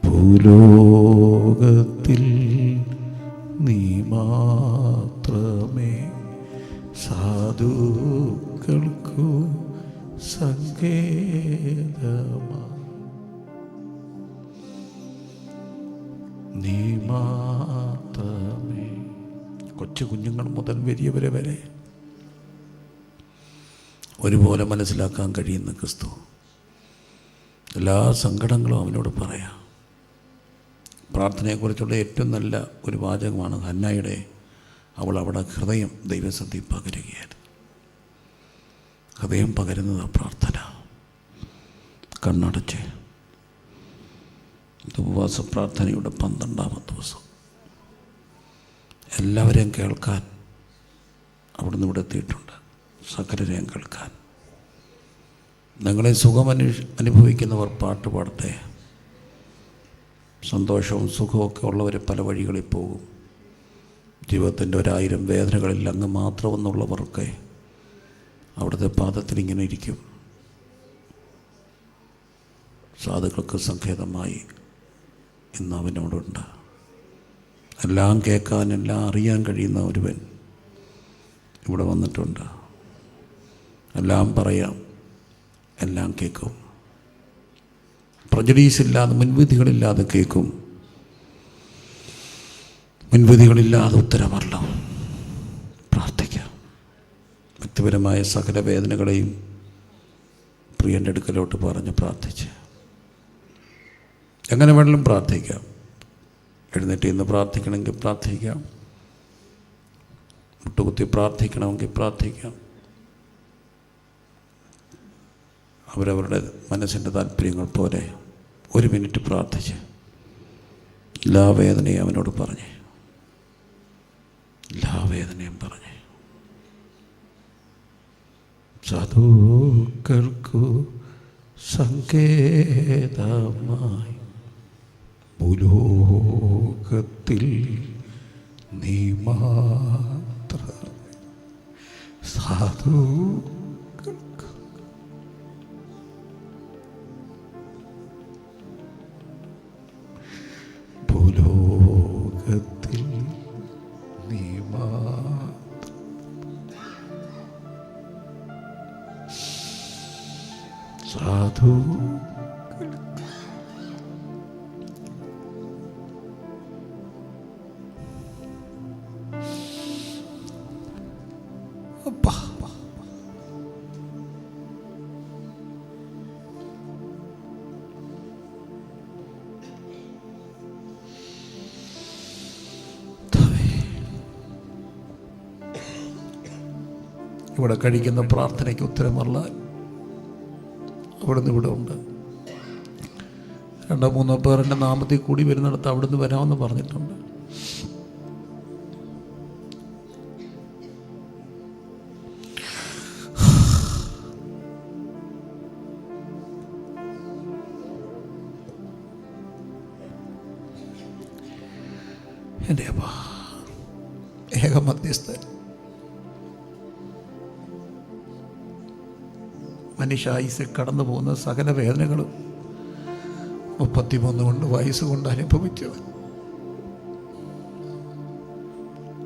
ഭൂലോകത്തിൽ നീ മാത്രമേ. സാധുക്കൾക്കു സങ്കേതമായി നീ മാത്രമേ. കൊച്ചു കുഞ്ഞുങ്ങൾ മുതൽ വലിയവരെ വരെ ഒരുപോലെ മനസ്സിലാക്കാൻ കഴിയുന്ന ക്രിസ്തു. എല്ലാ സങ്കടങ്ങളും അവനോട് പറയാം. പ്രാർത്ഥനയെക്കുറിച്ചുള്ള ഏറ്റവും നല്ല ഒരു വാചകമാണ് ഹന്നായുടെ. അവൾ അവിടെ ഹൃദയം ദൈവസന്ധി പകരുകയാണ്. ഹൃദയം പകരുന്നത് പ്രാർത്ഥന. കണ്ണടച്ച് ഉപവാസ പ്രാർത്ഥനയുടെ 12ാമത്തെ ദിവസം എല്ലാവരെയും കേൾക്കാൻ അവിടുന്ന് ഇവിടെ എത്തിയിട്ടുണ്ട്. സകലരെയും കേൾക്കാൻ നിങ്ങളെ സുഖം അനുഭവിക്കുന്നവർ പാട്ട് പാടട്ടെ. സന്തോഷവും സുഖമൊക്കെ ഉള്ളവർ പല വഴികളിൽ പോകും. ജീവിതത്തിൻ്റെ 1000 വേദനകളിൽ അങ്ങ് മാത്രമെന്നുള്ളവർക്ക് അവിടുത്തെ പാദത്തിൽ ഇങ്ങനെ ഇരിക്കും. സാധുക്കൾക്ക് സങ്കേതമായി ഇന്ന് അവനോടുണ്ട്. എല്ലാം കേൾക്കാൻ, എല്ലാം അറിയാൻ കഴിയുന്ന ഒരുവൻ ഇവിടെ വന്നിട്ടുണ്ട്. എല്ലാം പറയാം, എല്ലാം കേൾക്കും. പ്രജഡീസില്ലാതെ, മുൻവിധികളില്ലാതെ കേൾക്കും. മുൻവിധികളില്ലാതെ ഉത്തരമല്ല. പ്രാർത്ഥിക്കാം. വ്യക്തിപരമായ സകല വേദനകളെയും പ്രിയൻ്റെ അടുക്കലോട്ട് പറഞ്ഞ് പ്രാർത്ഥിച്ച് എങ്ങനെ വേണമെങ്കിലും പ്രാർത്ഥിക്കാം. എഴുന്നേറ്റ് ഇന്ന് പ്രാർത്ഥിക്കണമെങ്കിൽ പ്രാർത്ഥിക്കാം. മുട്ടുകുത്തി പ്രാർത്ഥിക്കണമെങ്കിൽ പ്രാർത്ഥിക്കാം. അവരവരുടെ മനസ്സിൻ്റെ താല്പര്യങ്ങൾ പോലെ 1 മിനിറ്റ് പ്രാർത്ഥിച്ച് എല്ലാ വേദനയും അവനോട് പറഞ്ഞ്, എല്ലാ വേദനയും പറഞ്ഞ്. സാധുക്കൾക്കു സങ്കേതമായി ഭൂലോകത്തിൽ നീ മാത്രം. സാധുക്കൾക്ക് ഭൂലോകത്തിൽ നീ മാത്രം. സാധു ഇവിടെ കഴിക്കുന്ന പ്രാർത്ഥനയ്ക്ക് ഉത്തരമല്ല അവിടുന്ന് ഇവിടെ ഉണ്ട്. 2-3 പേർ എൻ്റെ നാമത്തിൽ കൂടി വരുന്നിടത്ത് അവിടുന്ന് വരാമെന്ന് പറഞ്ഞിട്ടുണ്ട്. എൻ്റെ അപ്പ ഏക മധ്യസ്ഥൻ, മനുഷ്യായുസിൽ കടന്നു പോകുന്ന സകല വേദനകളും 33 വയസ്സുകൊണ്ട് അനുഭവിച്ചവൻ,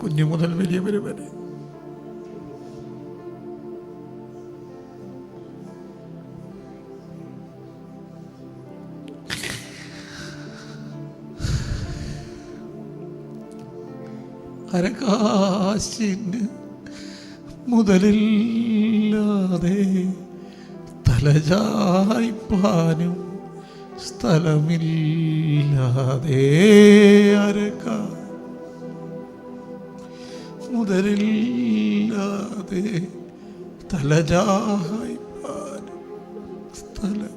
കുഞ്ഞു മുതൽ വലിയവർ വരെ. അരകാശിന് മുതലില്ലാതെ തലചായ്പാനും സ്ഥലമില്ലാതെ, അരക മുതലില്ലാതെ തലചായ്പാനും സ്ഥലമില്ല.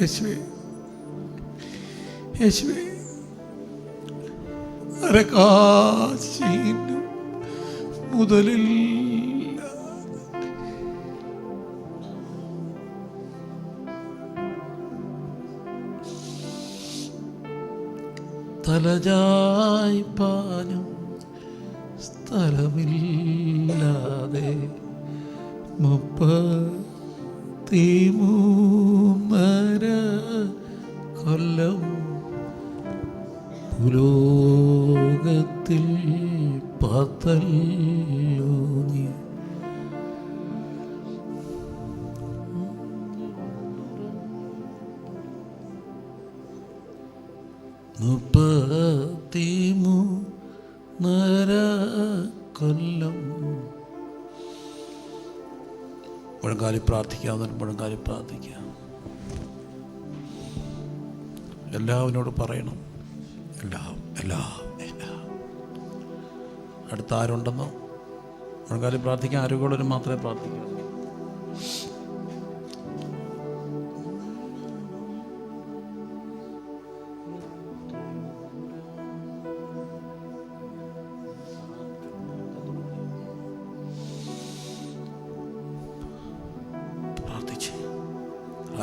യേശുവേ, യേശുവേ, അരകാശിന് മുതലില്ല തലചായ്പാനും സ്ഥലമില്ലാതെ 33 കൊല്ലം ഭൂലോകത്തിൽ പാർത്തല്ലോ നീ. കൊല്ലം. മുഴങ്കാലി പ്രാർത്ഥിക്കാവുന്ന മുഴങ്കാലി പ്രാർത്ഥിക്കാം. എല്ലാവരോട് പറയണം, എല്ലാം എല്ലാം എല്ലാം. അടുത്ത ആരുണ്ടെന്നോ മുഴങ്കാലി പ്രാർത്ഥിക്കാൻ ആരോഗ്യമുള്ളവർ മാത്രമേ പ്രാർത്ഥിക്കൂ.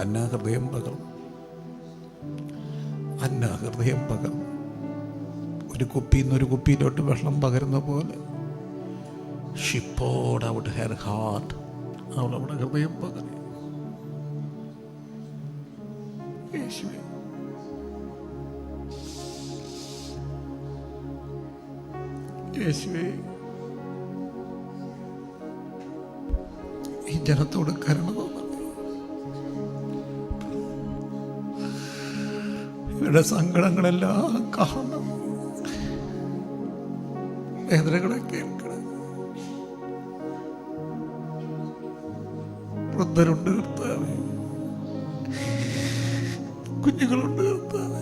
അന്ന ഹൃദയം പകർന്നു. അന്ന ഹൃദയം പകർന്നു. ഒരു കുപ്പിയിൽ നിന്ന് ഒരു കുപ്പിയിലോട്ട് വെള്ളം പകരുന്ന പോലെ she poured out her heart. അവൾ അവിടെ ഹൃദയം പകരി. യേശുവേ, യേശുവേ, ഈ ജനത്തോട് കരുണ തോന്നണം. ഇവരുടെ സങ്കടങ്ങളെല്ലാം കാണണം, വേദനകളെ കേൾക്കണം. വൃദ്ധരുണ്ട് കർത്താവേ, കുഞ്ഞുങ്ങളുണ്ട് കർത്താവേ.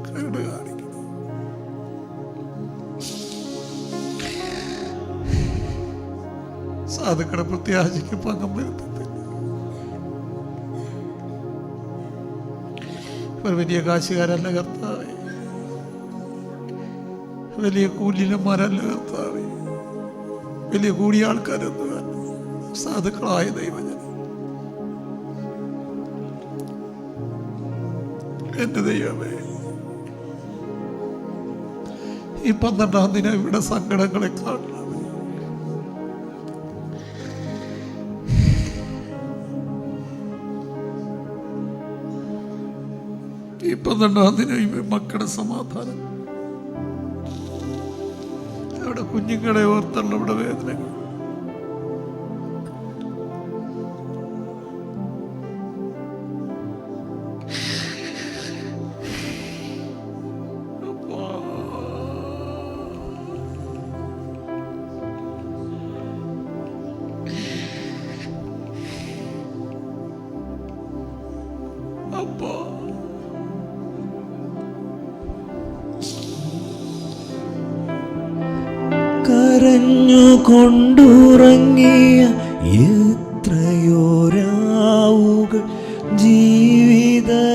കരുണ കാണിക്കണം. സാധുക്കളുടെ പ്രത്യാശയ്ക്ക് പങ്കം വരുത്തത്തില്ല. ഇവർ വലിയ കാശുകാരല്ല കർത്താവേ, വലിയ കൂലിലന്മാരല്ല കർത്താവേ, വലിയ കൂടിയ ആൾക്കാരൊന്നും സാധുക്കളായ ദൈവജനം. എന്റെ ദൈവമേ, ഈ 12-ാം ദിനം ഇവിടെ സങ്കടങ്ങളെ കാണണമേ. ഈ 12-ാം ദിനം ഈ മക്കളുടെ സമാധാനം, അവിടെ കുഞ്ഞുങ്ങളെ ഓർത്തുള്ള ഇവിടെ വേദനകൾ, കരഞ്ഞുകൊണ്ടുറങ്ങിയ എത്രയോ രാവുകൾ ജീവിതയാത്രയിൽ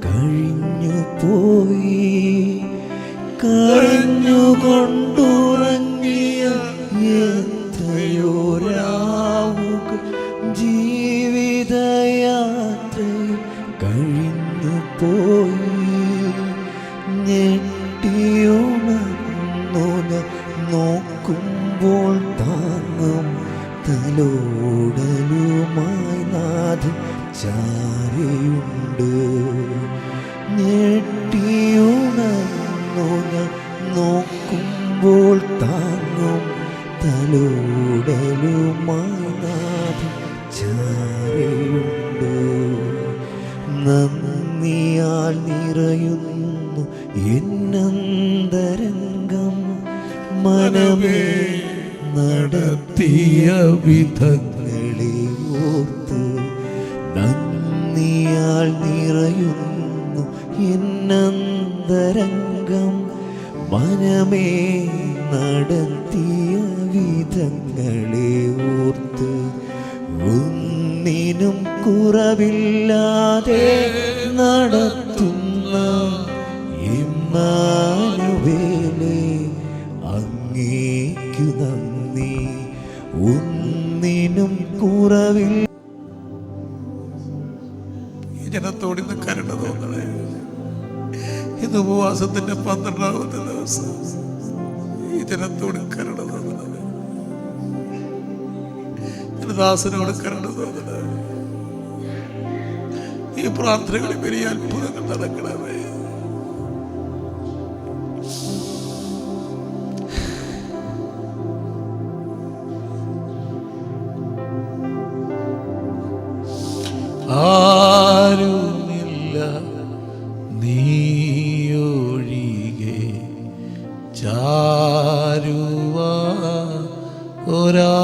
കഴിഞ്ഞു പോയി. കരഞ്ഞുകൊണ്ടുറങ്ങിയ എത്രയോ രാവുകൾ ജീവിതയാത്രയിൽ കഴിഞ്ഞു പോയി. ഞെട്ടിയുണർന്നു നോക്കുമ്പോൾ താങ്ങും തലോടലുമായി നാഥൻ ചാരിയുണ്ട്. ഞെട്ടിയുണർന്നു നോക്കുമ്പോൾ താങ്ങും തലോടലുമായി നാഥൻ ചാരിയുണ്ട്. നന്ദിയാൽ നിറയുന്നു എന്നന്തരംഗം, മനമേ നടത്തിയ വിധങ്ങളെ ഓർത്ത്. നന്ദിയാൽ നിറയുന്നു എന്നന്തരംഗം, മനമേ നടത്തിയ വിധങ്ങളെ ഓർത്ത്. ഒന്നിനും കുറവില്ലാതെ നടത്തുന്ന ഇമ്മാനുവേലേ, അങ്ങേക്കു നന്ദി. ഒന്നിനും കുറവില്ല. ഈ ജനത്തോട് ഇന്ന് കരുണ തോന്നണേ. ഇത് ഉപവാസത്തിന്റെ 12-ാമത്തെ ദിവസം. ഈ ജനത്തോട് കരുണ തോന്നണമേ. ദാസനോട് കരുണ തോന്നണമേ. ഈ പ്രാർത്ഥനകളിൽ വലിയ അത്ഭുതങ്ങൾ നടക്കണമേ. ആരുമില്ല നീയൊഴികെ ചാരുവാ ഒരാ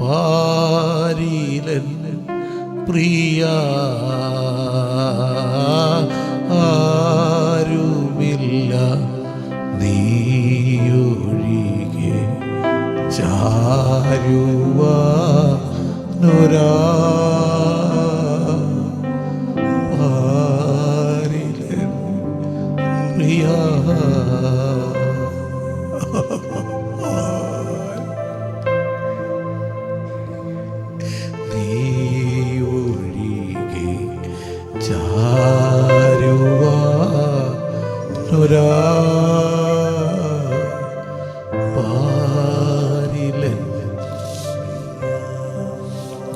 പാരിലൻ പ്രിയ. ആരുമില്ല നീയൊഴികെ ചാരുവാനൊരാ പാരിലൻ പ്രിയ.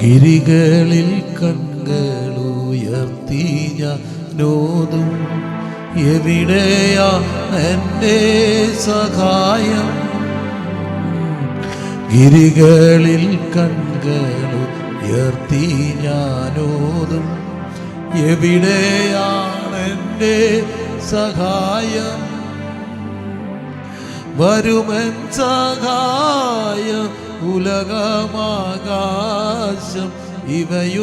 ഗിരികളിൽ കണ്ണുകളുയർത്തി ഞാനോതും, എവിടെയാ എൻ്റെ സഹായം? ഗിരികളിൽ കണ്ണുകളുയർത്തി ഞാനോതും, എവിടെയാണ് എൻ്റെ സഹായം? വരുമൻ സഹായം ഉലകമാകാശം ഇവയുളവാക്കിയ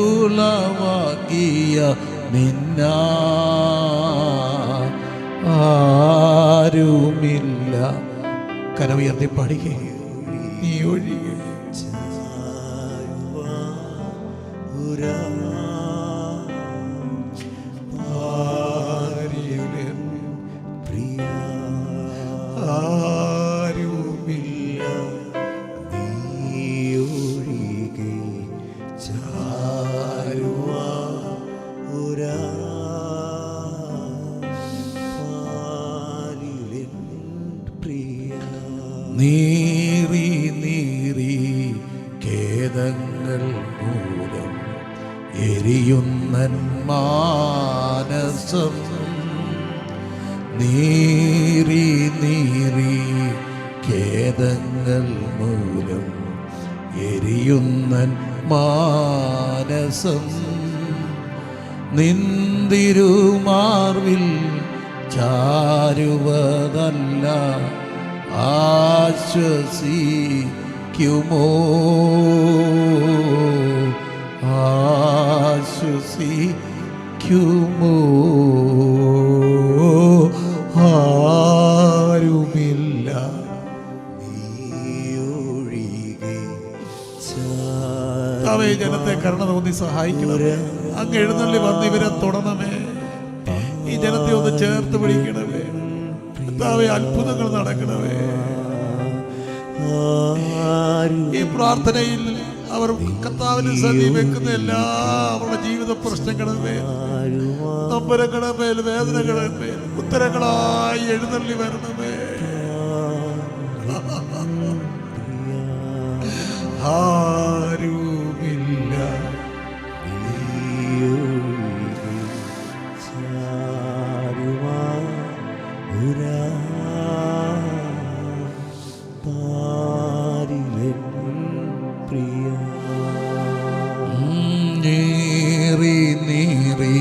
നിന്നാ ആരുമില്ല. കരമുയർത്തി പാടുകയും നീ ഒഴികെ നീറി നീറി ഖേദങ്ങൾ മൂലം എരിയുന്നൻ മാനസം, നീറി നീറി ഖേദങ്ങൾ മൂലം എരിയുന്നൻ മാനസം, നിന്തിരുമാർവിൽ ചാരുവതല്ല ആശ്വസിക്കുമോ, ആശ്വസിക്കുമോ? ആരുമില്ല കർത്താവേ, ജനത്തെ കരുണ തോന്നി സഹായിക്കണമേ. അങ്ങ് എഴുന്നള്ളി വന്ന് ഇവരെ തൊടണമേ. ഈ ജനത്തെ ഒന്ന് ചേർത്ത് പിടിക്കണമേ. കർത്താവേ, അത്ഭുതങ്ങൾ നടക്കണമേ. ഈ പ്രാർത്ഥനയിൽ അവർ കർത്താവിന് സന്നി വെക്കുന്ന എല്ലാ അവരുടെ ജീവിത പ്രശ്നങ്ങളുടെ മേൽ, നൊമ്പരങ്ങളുടെ മേൽ, വേദനകളുടെ മേൽ ഉത്തരങ്ങളായി എഴുന്നള്ളി വരണമേ. ആരുമില്ല നീറി നീറി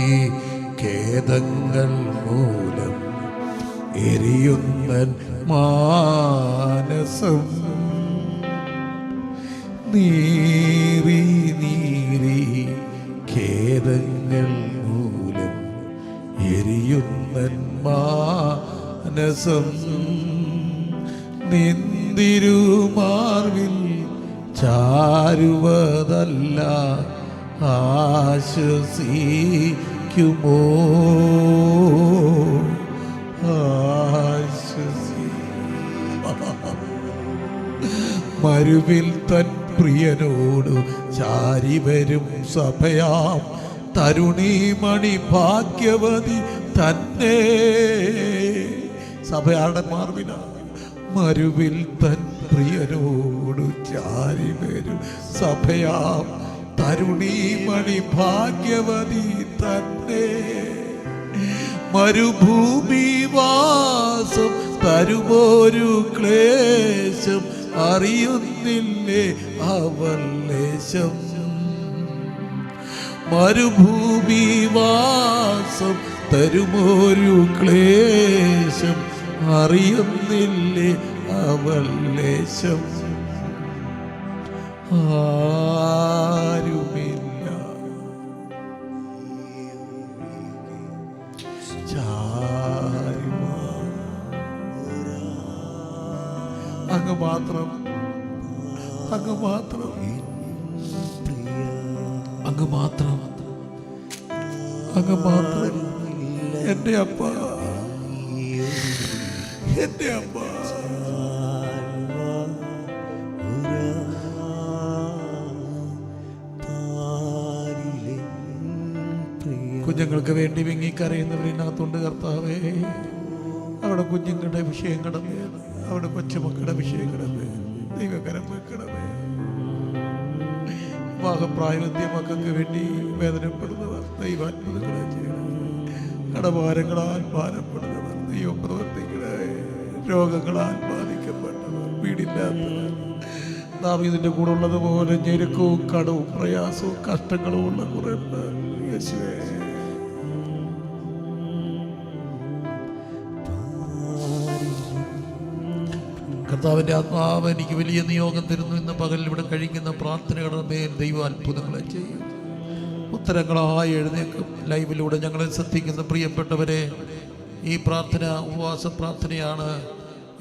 ഖേദങ്ങൾ മൂലം എരിയുന്നൻ മാനസം, നീറി നീറി ഖേദങ്ങൾ മൂലം എരിയുന്നൻ മാനസം, നിന്തിരുമാർവിൽ ചാരുവതല്ല ആശ്വസിക്കുമോ, മരുവിൽ തൻ പ്രിയനോട് ചാരി വരും സഭയാം തരുണീമണി ഭാഗ്യവതി തന്നെ. സഭയാടെ മാർവില മരുവിൽ തൻ പ്രിയനോട് ചാരി വരും സഭയാം തരുണീമണി ഭാഗ്യവതി തന്നെ. മരുഭൂമിവാസം തരുമൊരു ക്ലേശം അറിയുന്നില്ലേ അവൾ ലേശം. മരുഭൂമിവാസം തരുമൊരു ക്ലേശം അറിയുന്നില്ലേ അവൾ ലേശം. ആരുമില്ല അങ്ങ് മാത്രം, അങ്ങ് മാത്രം, അങ്ങ് മാത്രം, അങ്ങ് മാത്രം. എൻ്റെ അപ്പ, എൻ്റെ അപ്പ. കുഞ്ഞുങ്ങൾക്ക് വേണ്ടി വിങ്ങിക്കരയുന്നവരിനകത്തുണ്ട് കർത്താവേ. അവിടെ കുഞ്ഞുങ്ങളുടെ വിഷയങ്ങളുടെ മേൽ, അവിടെ കൊച്ചുമക്കളുടെ വിഷയങ്ങളുടെ മേൽ ദൈവകരം വെക്കണമേ. വിവാഹ വിവാഹപ്രായമെത്തിയ മക്കൾക്ക് വേണ്ടി വേദനപ്പെടുന്നവർ ദൈവാത്മകളെ ചെയ്യണം. കടഭാരങ്ങളാൽ ഭാരപ്പെടുന്നവർ ദൈവം പ്രവർത്തിക്കണേ. രോഗങ്ങളാൽ ബാധിക്കപ്പെട്ടവർ, വീടില്ലാത്തവർ, ദാവീദിന്റെ കൂടെ ഉള്ളതുപോലെ ഞെരുക്കവും കടവും പ്രയാസവും കഷ്ടങ്ങളും ഉള്ള കുറെ പേർ യേശുവേ കർത്താവിൻ്റെ ആത്മാവ് എനിക്ക് വലിയ നിയോഗം തരുന്നു. ഇന്ന് പകലിൽ ഇവിടെ കഴിക്കുന്ന പ്രാർത്ഥനകളുടെ മേൽ ദൈവം അത്ഭുതങ്ങളെ ചെയ്യും. ഉത്തരങ്ങളായി എഴുന്നേക്കും. ലൈവിലൂടെ ഞങ്ങളെ ശ്രദ്ധിക്കുന്ന പ്രിയപ്പെട്ടവരെ, ഈ പ്രാർത്ഥന ഉപവാസ പ്രാർത്ഥനയാണ്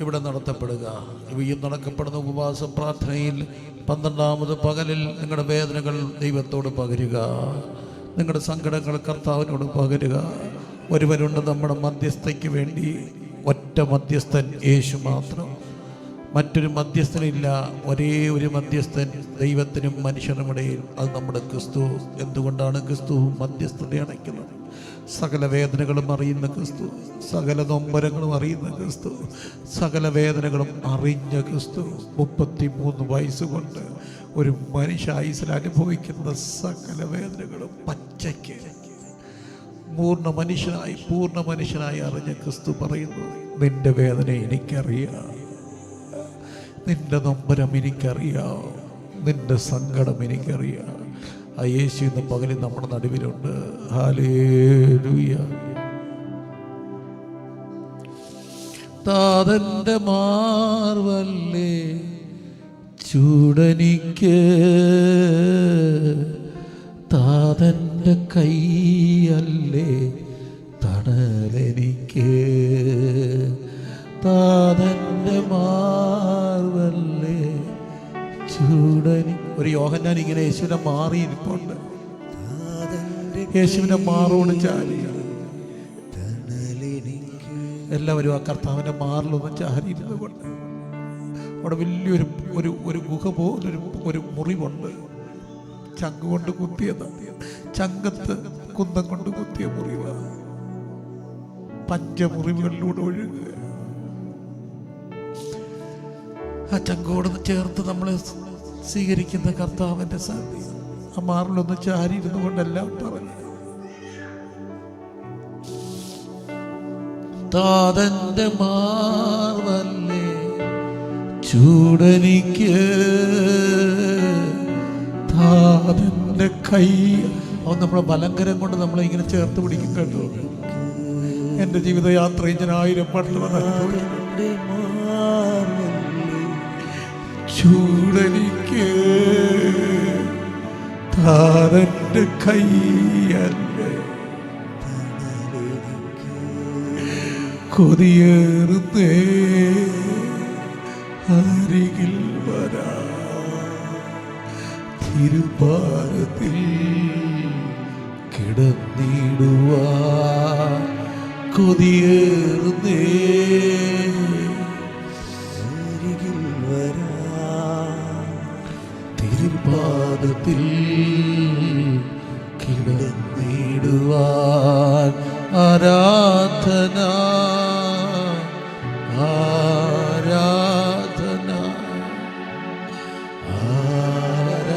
ഇവിടെ നടത്തപ്പെടുക. ഈ നടക്കപ്പെടുന്ന ഉപവാസ പ്രാർത്ഥനയിൽ 12ാമത് പകലിൽ നിങ്ങളുടെ വേദനകൾ ദൈവത്തോട് പകരുക, നിങ്ങളുടെ സങ്കടങ്ങൾ കർത്താവിനോട് പകരുക. ഒരുവനുണ്ട് നമ്മുടെ മധ്യസ്ഥയ്ക്ക് വേണ്ടി, ഒറ്റ മധ്യസ്ഥൻ യേശു മാത്രം. മറ്റൊരു മധ്യസ്ഥനില്ല. ഒരേ ഒരു മധ്യസ്ഥൻ ദൈവത്തിനും മനുഷ്യനുമിടയിൽ, അത് നമ്മുടെ ക്രിസ്തു. എന്തുകൊണ്ടാണ് ക്രിസ്തു മധ്യസ്ഥത അണയ്ക്കുന്നത്? സകല വേദനകളും അറിയുന്ന ക്രിസ്തു, സകല നൊമ്പരങ്ങളും അറിയുന്ന ക്രിസ്തു, സകല വേദനകളും അറിഞ്ഞ ക്രിസ്തു 33 വയസ്സുകൊണ്ട് ഒരു മനുഷ്യ ആയുസ്സിൽ അനുഭവിക്കുന്ന സകല വേദനകളും പച്ചയ്ക്ക് പൂർണ്ണ മനുഷ്യനായി അറിഞ്ഞ ക്രിസ്തു പറയുന്നു, നിന്റെ വേദന എനിക്കറിയാം, നിന്റെ നൊമ്പരം എനിക്കറിയാം, നിന്റെ സങ്കടം എനിക്കറിയാം. ആ യേശു ഇന്ന് പകലിൽ നമ്മുടെ നടുവിലുണ്ട്. ഹല്ലേലൂയ. താതന്റെ മാർവല്ലേ ചൂടനിക്ക്, താതന്റെ കൈയല്ലേ തണലെനിക്ക്, താതന്റെ മാർവല്ലേ ചൂടനി. ഒരു യോഹന്നാൻ ഇങ്ങനെ യേശുവിനെ മാറിയിരിപ്പുണ്ട്. യേശുവിനെ മാറോട് ചാരി എല്ലാവരും ആ കർത്താവിൻ്റെ മാറിലൊന്ന് ചാരിയിരുന്നു കൊണ്ട് അവിടെ വലിയൊരു ഒരു ഗുഹ പോലൊരു മുറിവുണ്ട്. ചങ്ക് കൊണ്ട് കുത്തിയതാണ്, ചങ്കത്ത് കുന്തം കൊണ്ട് കുത്തിയ മുറിവാണ്. പഞ്ചമുറിവുകളിലൂടെ ഒഴുകുക. ആ ചങ്കോട് ചേർത്ത് നമ്മളെ സ്വീകരിക്കുന്ന കർത്താവിൻ്റെ സാന്നിധ്യം. ആ മാറിലൊന്ന് ചാരിയിരുന്നു കൊണ്ടെല്ലാം പറഞ്ഞു. താതന്റെ മാർവല്ലേ ചൂടനിക്ക്, താതന്റെ കൈ. അവൻ നമ്മുടെ ബലങ്കരം കൊണ്ട് നമ്മളെ ഇങ്ങനെ ചേർത്ത് പിടിക്കും കേട്ടോ. എൻ്റെ ജീവിതയാത്രയിൽ ഞാൻ 1000 പട്ടണം ചൂടനിക്ക്, താതന്റെ കൈയല്ലേ കൊതിയേറുന്നേ അരികിൽ വരാ, തിരുപാദത്തിൽ കിടന്നിടുവാ, കൊതിയേറുന്നേ അരികിൽ വരാ, തിരുപാദത്തിൽ കിടന്നിടുവാൻ. ആരാധന ആരാധന ആരാധന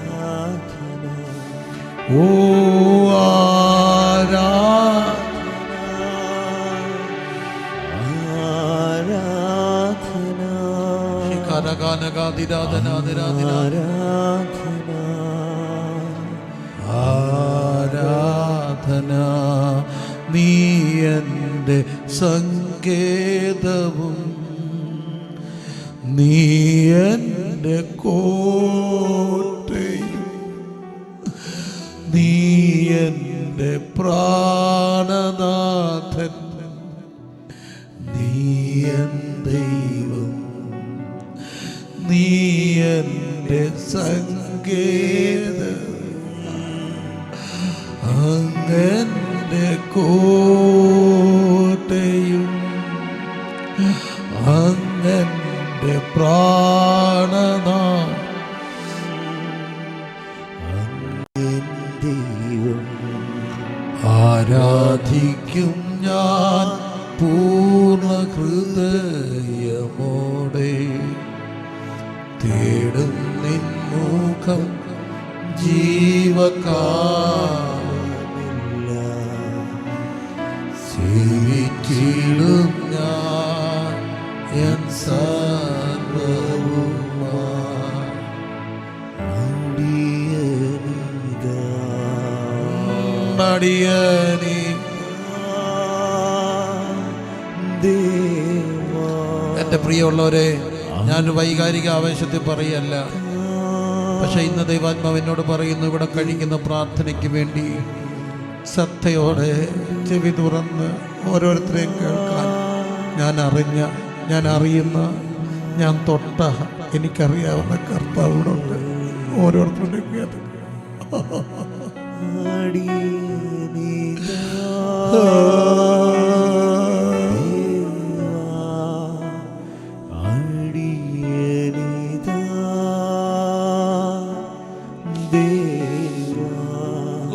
ആരാധന. ഓ ആരാധന. നീ എൻ്റെ സങ്കേതവും നീ എൻ്റെ കോട്ടയും നീ എൻ്റെ പ്രാണനാഥൻ, നീ എൻ ദൈവം, നീ എൻ്റെ സങ്കേതം, അങ്ങൻ്റെ കോട്ടയും അങ്ങൻ്റെ പ്രാണനാഥൻ, ദൈവം. ആരാധിക്കും ഞാൻ പൂർണ്ണ ഹൃദയമോടെ, സേവിച്ചിടും ഞാൻ എൻ സർവ്വവും അടിയനി. എൻ്റെ പ്രിയമുള്ളവരെ, ഞാൻ വൈകാരിക ആവേശത്തിൽ പറയല്ല, പക്ഷെ ഇന്ന് ദൈവാത്മാവ് എന്നോട് പറയുന്നു, ഇവിടെ കഴിക്കുന്ന പ്രാർത്ഥനയ്ക്ക് വേണ്ടി ശ്രദ്ധയോടെ ചെവി തുറന്ന് ഓരോരുത്തരെയും കേൾക്കാൻ. ഞാൻ അറിയുന്ന, ഞാൻ തൊട്ട, എനിക്കറിയാവുന്ന കർത്താവിനോട് ഓരോരുത്തരുടെയും കേൾക്കുക.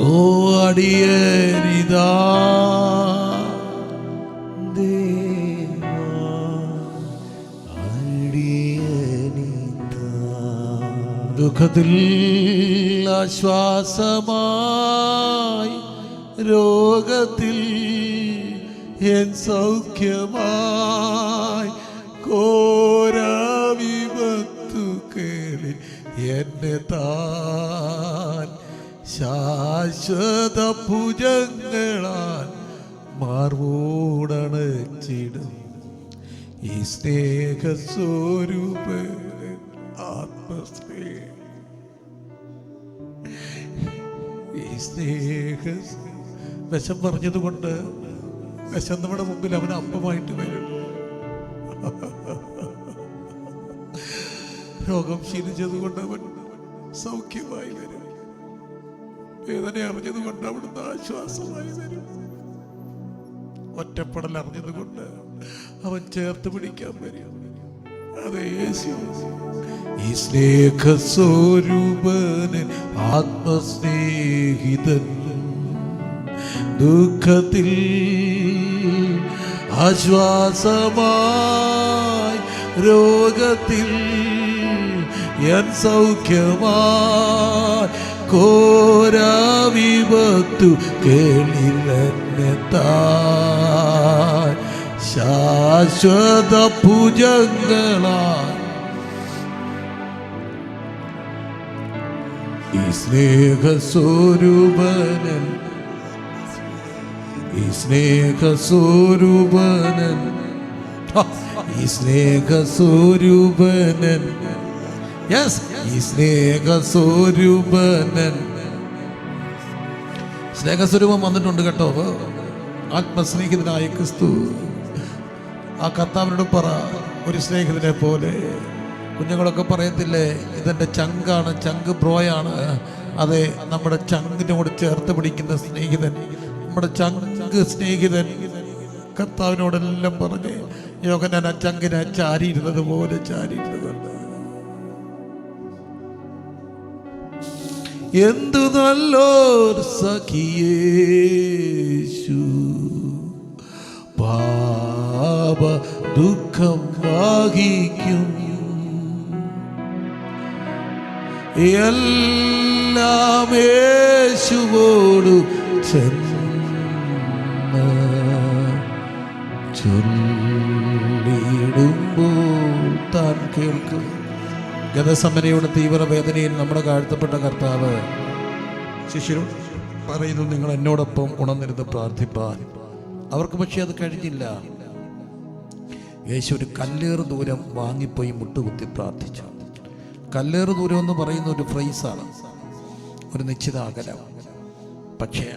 ഓ അടിയനിതാ ദുഃഖത്തിൽ ആശ്വാസമായി, രോഗത്തിൽ എൻ സൗഖ്യമായി, ഘോരവിപത്തുകളിൽ എന്നെ താൻ ശാശ്വത ഭുജങ്ങളാൽ മാർവോടണച്ചിടും ഈ സ്നേഹസ്വരൂപൻ ആത്മസ്നേഹ. ഈ വിഷം പറഞ്ഞതുകൊണ്ട് വിഷം നമ്മുടെ മുമ്പിൽ അവൻ അപ്പമായിട്ട് വരും. രോഗം ശീലിച്ചതുകൊണ്ട് അവൻ സൗഖ്യമായി വരും. വേദന അറിഞ്ഞതുകൊണ്ട് അവിടുന്ന് ആശ്വാസമായി വരും. ഒറ്റപ്പെടൽ അറിഞ്ഞതുകൊണ്ട് അവൻ ചേർത്ത് പിടിക്കാൻ വരും. അതെ യേശു ഈ സ്നേഹസ്വരൂപൻ ആത്മസ്നേഹിതൻ, ദുഃഖത്തിൽ ആശ്വാസമായി, രോഗത്തിൽ എൻ സൗഖ്യമായി, ഘോരവിപത്തു കേളിലെന്നെ താൻ ശാശ്വത ഭുജങ്ങളാൽ ഈ സ്നേഹസ്വരൂപനൻ, ഈ സ്നേഹസ്വരൂപനൻ, ഈ സ്നേഹസ്വരൂപനൻ, യെസ്, ഈ സ്നേഹസ്വരൂപനൻ. സ്നേഹസ്വരൂപം വന്നിട്ടുണ്ട് കേട്ടോ. ആത്മസ്നേഹിതനായ ക്രിസ്തു. ആ കർത്താവിനോട് പറ, ഒരു സ്നേഹിതനെ പോലെ. കുഞ്ഞുങ്ങളൊക്കെ പറയത്തില്ലേ, ഇതെൻ്റെ ചങ്കാണ്, ചങ്ക് ബ്രോയാണ്. അതെ, നമ്മുടെ ചങ്കിനോട് ചേർത്ത് പിടിക്കുന്ന സ്നേഹിതൻ, നമ്മുടെ ചങ്ക് സ്നേഹിതൻ. കർത്താവിനോടെല്ലാം പറഞ്ഞ് യോഹന്നാൻ ആ ചങ്കിനെ ചാരിയിരുന്നത് പോലെ ചാരിയിരുന്നത്. എന്തു നല്ലോർ സഖിയേശു, പാപ ദുഃഖം വഹിക്കും, എല്ലാം യേശുവോടു ചെന്ന് ചൊല്ലിടുമ്പോൾ താൻ കേൾക്കും. ഗതസമനയുടെ തീവ്രവേദനയിൽ നമ്മുടെ കാഴ്ത്തപ്പെട്ട കർത്താവ് ശിഷ്യരോട് പറയുന്നു, നിങ്ങൾ എന്നോടൊപ്പം ഉണർന്നിരുന്ന് പ്രാർത്ഥിപ്പാൻ. അവർക്ക് പക്ഷേ അത് കഴിഞ്ഞില്ല. യേശു ഒരു കല്ലേറ് ദൂരം വാങ്ങിപ്പോയി മുട്ടുകുത്തി പ്രാർത്ഥിച്ചു. കല്ലേറ് ദൂരം എന്ന് പറയുന്ന ഒരു ഫ്രൈസാണ്, ഒരു നിശ്ചിത അകലം. പക്ഷേ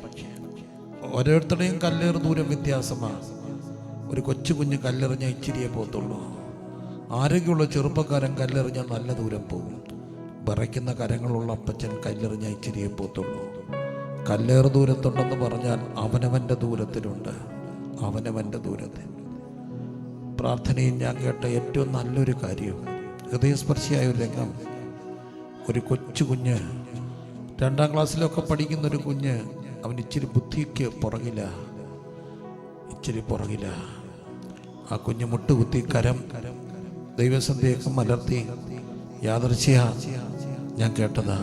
ഓരോരുത്തരുടെയും കല്ലേറ് ദൂരം വ്യത്യാസമാണ്. ഒരു കൊച്ചു കുഞ്ഞ് കല്ലെറിഞ്ഞ ഇച്ചിരിയെ പോകത്തുള്ളൂ. ആരോഗ്യമുള്ള ചെറുപ്പക്കാരൻ കല്ലെറിഞ്ഞാൽ നല്ല ദൂരം പോകും. വിറയ്ക്കുന്ന കരങ്ങളുള്ള അപ്പച്ചൻ കല്ലെറിഞ്ഞ ഇച്ചിരിയെ പോകത്തുള്ളൂ. കല്ലേറ് ദൂരത്തുണ്ടെന്ന് പറഞ്ഞാൽ അവനവൻ്റെ ദൂരത്തിലുണ്ട്, അവനവൻ്റെ ദൂരത്തിൽ. പ്രാർത്ഥനയിൽ ഞാൻ കേട്ട ഏറ്റവും നല്ലൊരു കാര്യം, ഹൃദയസ്പർശിയായ ഒരു രംഗം. ഒരു കൊച്ചു കുഞ്ഞ്, 2ാം ക്ലാസ്സിലൊക്കെ പഠിക്കുന്നൊരു കുഞ്ഞ്, അവൻ ഇച്ചിരി ബുദ്ധിക്ക് ഇച്ചിരി പുറകില. ആ കുഞ്ഞ് മുട്ടുകുത്തി കരം ദൈവസന്ധ്യയൊക്കെ മലർത്തി. യാദൃശ്ചിക ഞാൻ കേട്ടതാ,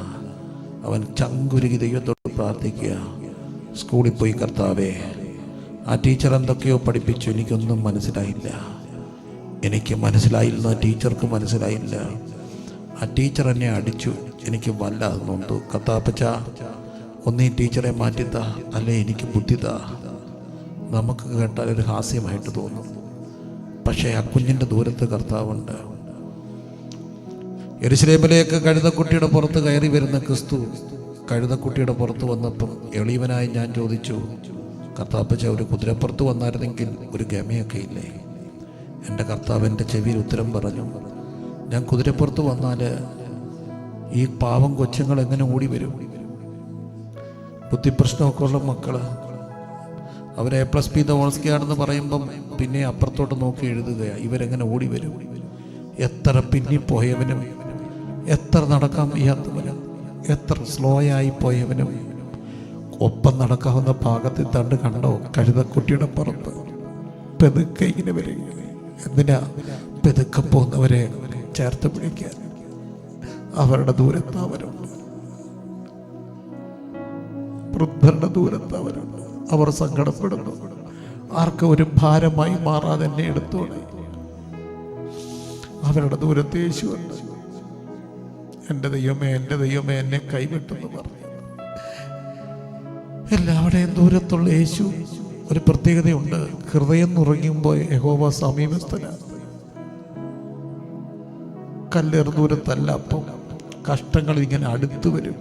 അവൻ ചങ്കുരുകി ദൈവത്തോട് പ്രാർത്ഥിക്കുക. സ്കൂളിൽ പോയി, കർത്താവേ, ആ ടീച്ചർ എന്തൊക്കെയോ പഠിപ്പിച്ചു, എനിക്കൊന്നും മനസ്സിലായില്ല. എനിക്ക് മനസ്സിലായില്ല, ടീച്ചർക്ക് മനസ്സിലായില്ല. ആ ടീച്ചർ എന്നെ അടിച്ചു, എനിക്ക് വല്ലാതെ നൊന്തു. കർത്താപ്പച്ച, ഒന്നീ ടീച്ചറെ മാറ്റിത്താ, അല്ലേ എനിക്ക് ബുദ്ധിതാ. നമുക്ക് കേട്ടാൽ ഒരു ഹാസ്യമായിട്ട് തോന്നും. പക്ഷേ ആ കുഞ്ഞിൻ്റെ ദൂരത്ത് കർത്താവുണ്ട്. യെരൂശലേമിലേക്ക് കഴുതക്കുട്ടിയുടെ പുറത്ത് കയറി വരുന്ന ക്രിസ്തു കഴുതക്കുട്ടിയുടെ പുറത്ത് വന്നപ്പം എളിയവനായി ഞാൻ ചോദിച്ചു, കർത്താപ്പച്ച, ഒരു കുതിരപ്പുറത്ത് വന്നായിരുന്നെങ്കിൽ ഒരു ഗമയൊക്കെ ഇല്ലേ? എൻ്റെ കർത്താവ് എൻ്റെ ചെവിയിൽ ഉത്തരം പറഞ്ഞു, ഞാൻ കുതിരപ്പുറത്ത് വന്നാൽ ഈ പാവം കൊച്ചുങ്ങൾ എങ്ങനെ ഓടി വരും? ബുദ്ധിപ്രശ്നമൊക്കെ ഉള്ള മക്കൾ, അവരെ A+B ആണെന്ന് പറയുമ്പം പിന്നെ അപ്പുറത്തോട്ട് നോക്കി എഴുതുകയാണ്. ഇവരെങ്ങനെ ഓടി വരും? എത്ര പിന്നിപ്പോയവനും, എത്ര നടക്കാൻ വയ്യാത്തവനും, എത്ര സ്ലോയായി പോയവനും ഒപ്പം നടക്കാവുന്ന ഭാഗത്തിൽ തണ്ട് കണ്ടോ? കഴുതക്കുട്ടിയുടെ പുറത്ത് പെതുക്കെ ഇങ്ങനെ വരിക. എന്തിനാ? പെതുക്കെ പോകുന്നവരെ ചേർത്ത് പിടിക്കാൻ. അവരുടെ ദൂരത്ത് അവരുണ്ട്, വൃദ്ധരുടെ ദൂരത്ത് അവരുണ്ട്. അവർ സങ്കടപ്പെടുന്നു. ആർക്കും ഒരു ഭാരമായി മാറാതെ എന്നെ എടുത്തോളെ. അവരുടെ ദൂരത്ത് യേശുണ്ട്. എൻ്റെ ദൈവമേ, എൻ്റെ ദൈവമേ, എന്നെ കൈവിട്ടെന്ന് പറഞ്ഞു. എല്ലാവരുടെയും ദൂരത്തുള്ള യേശു. ഒരു പ്രത്യേകതയുണ്ട്, ഹൃദയം നുറങ്ങുമ്പോൾ യഹോവ സമീപസ്ഥനാണ്. കല്ലേർ ദൂരത്തല്ല. അപ്പം കഷ്ടങ്ങൾ ഇങ്ങനെ അടുത്ത് വരും,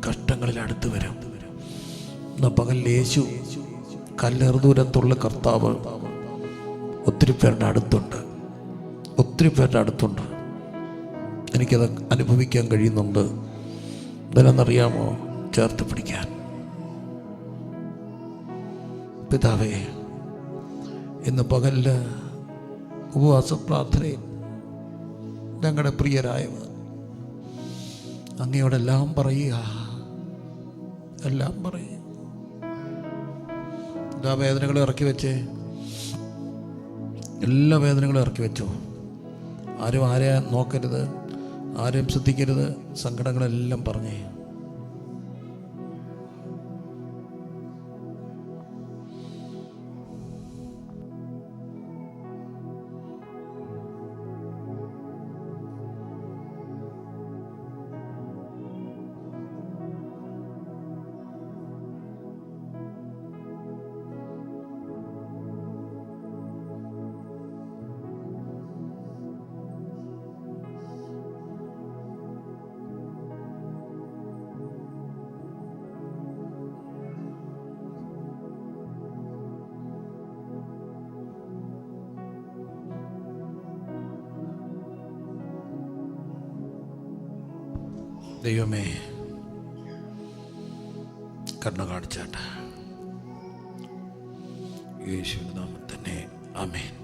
കഷ്ടങ്ങളിൽ അടുത്ത് വരും. പകൽ യേശു കല്ലേർ ദൂരത്തുള്ള കർത്താവ് ഒത്തിരി പേരുടെ അടുത്തുണ്ട്, ഒത്തിരി പേരുടെ അടുത്തുണ്ട്. എനിക്കത് അനുഭവിക്കാൻ കഴിയുന്നുണ്ട്. എന്താണെന്നറിയാമോ? ചേർത്ത് പിടിക്കാൻ. പിതാവേ, ഇന്ന് പകലിൽ ഉപവാസ പ്രാർത്ഥനയിൽ ഞങ്ങളുടെ പ്രിയരായവർ അങ്ങയോടെല്ലാം പറയുക, എല്ലാം പറയും. എല്ലാ വേദനകളും ഇറക്കി വെച്ചേ, എല്ലാ വേദനകളും ഇറക്കി വെച്ചോ. ആരും ആരെയും നോക്കരുത്, ആരെയും ശ്രദ്ധിക്കരുത്. സങ്കടങ്ങളെല്ലാം പറഞ്ഞേ. ദൈവമേ, കരുണ കാണിച്ചാട്ടെ. യേശുവിന്റെ നാമത്തിൽ തന്നെ ആമേൻ.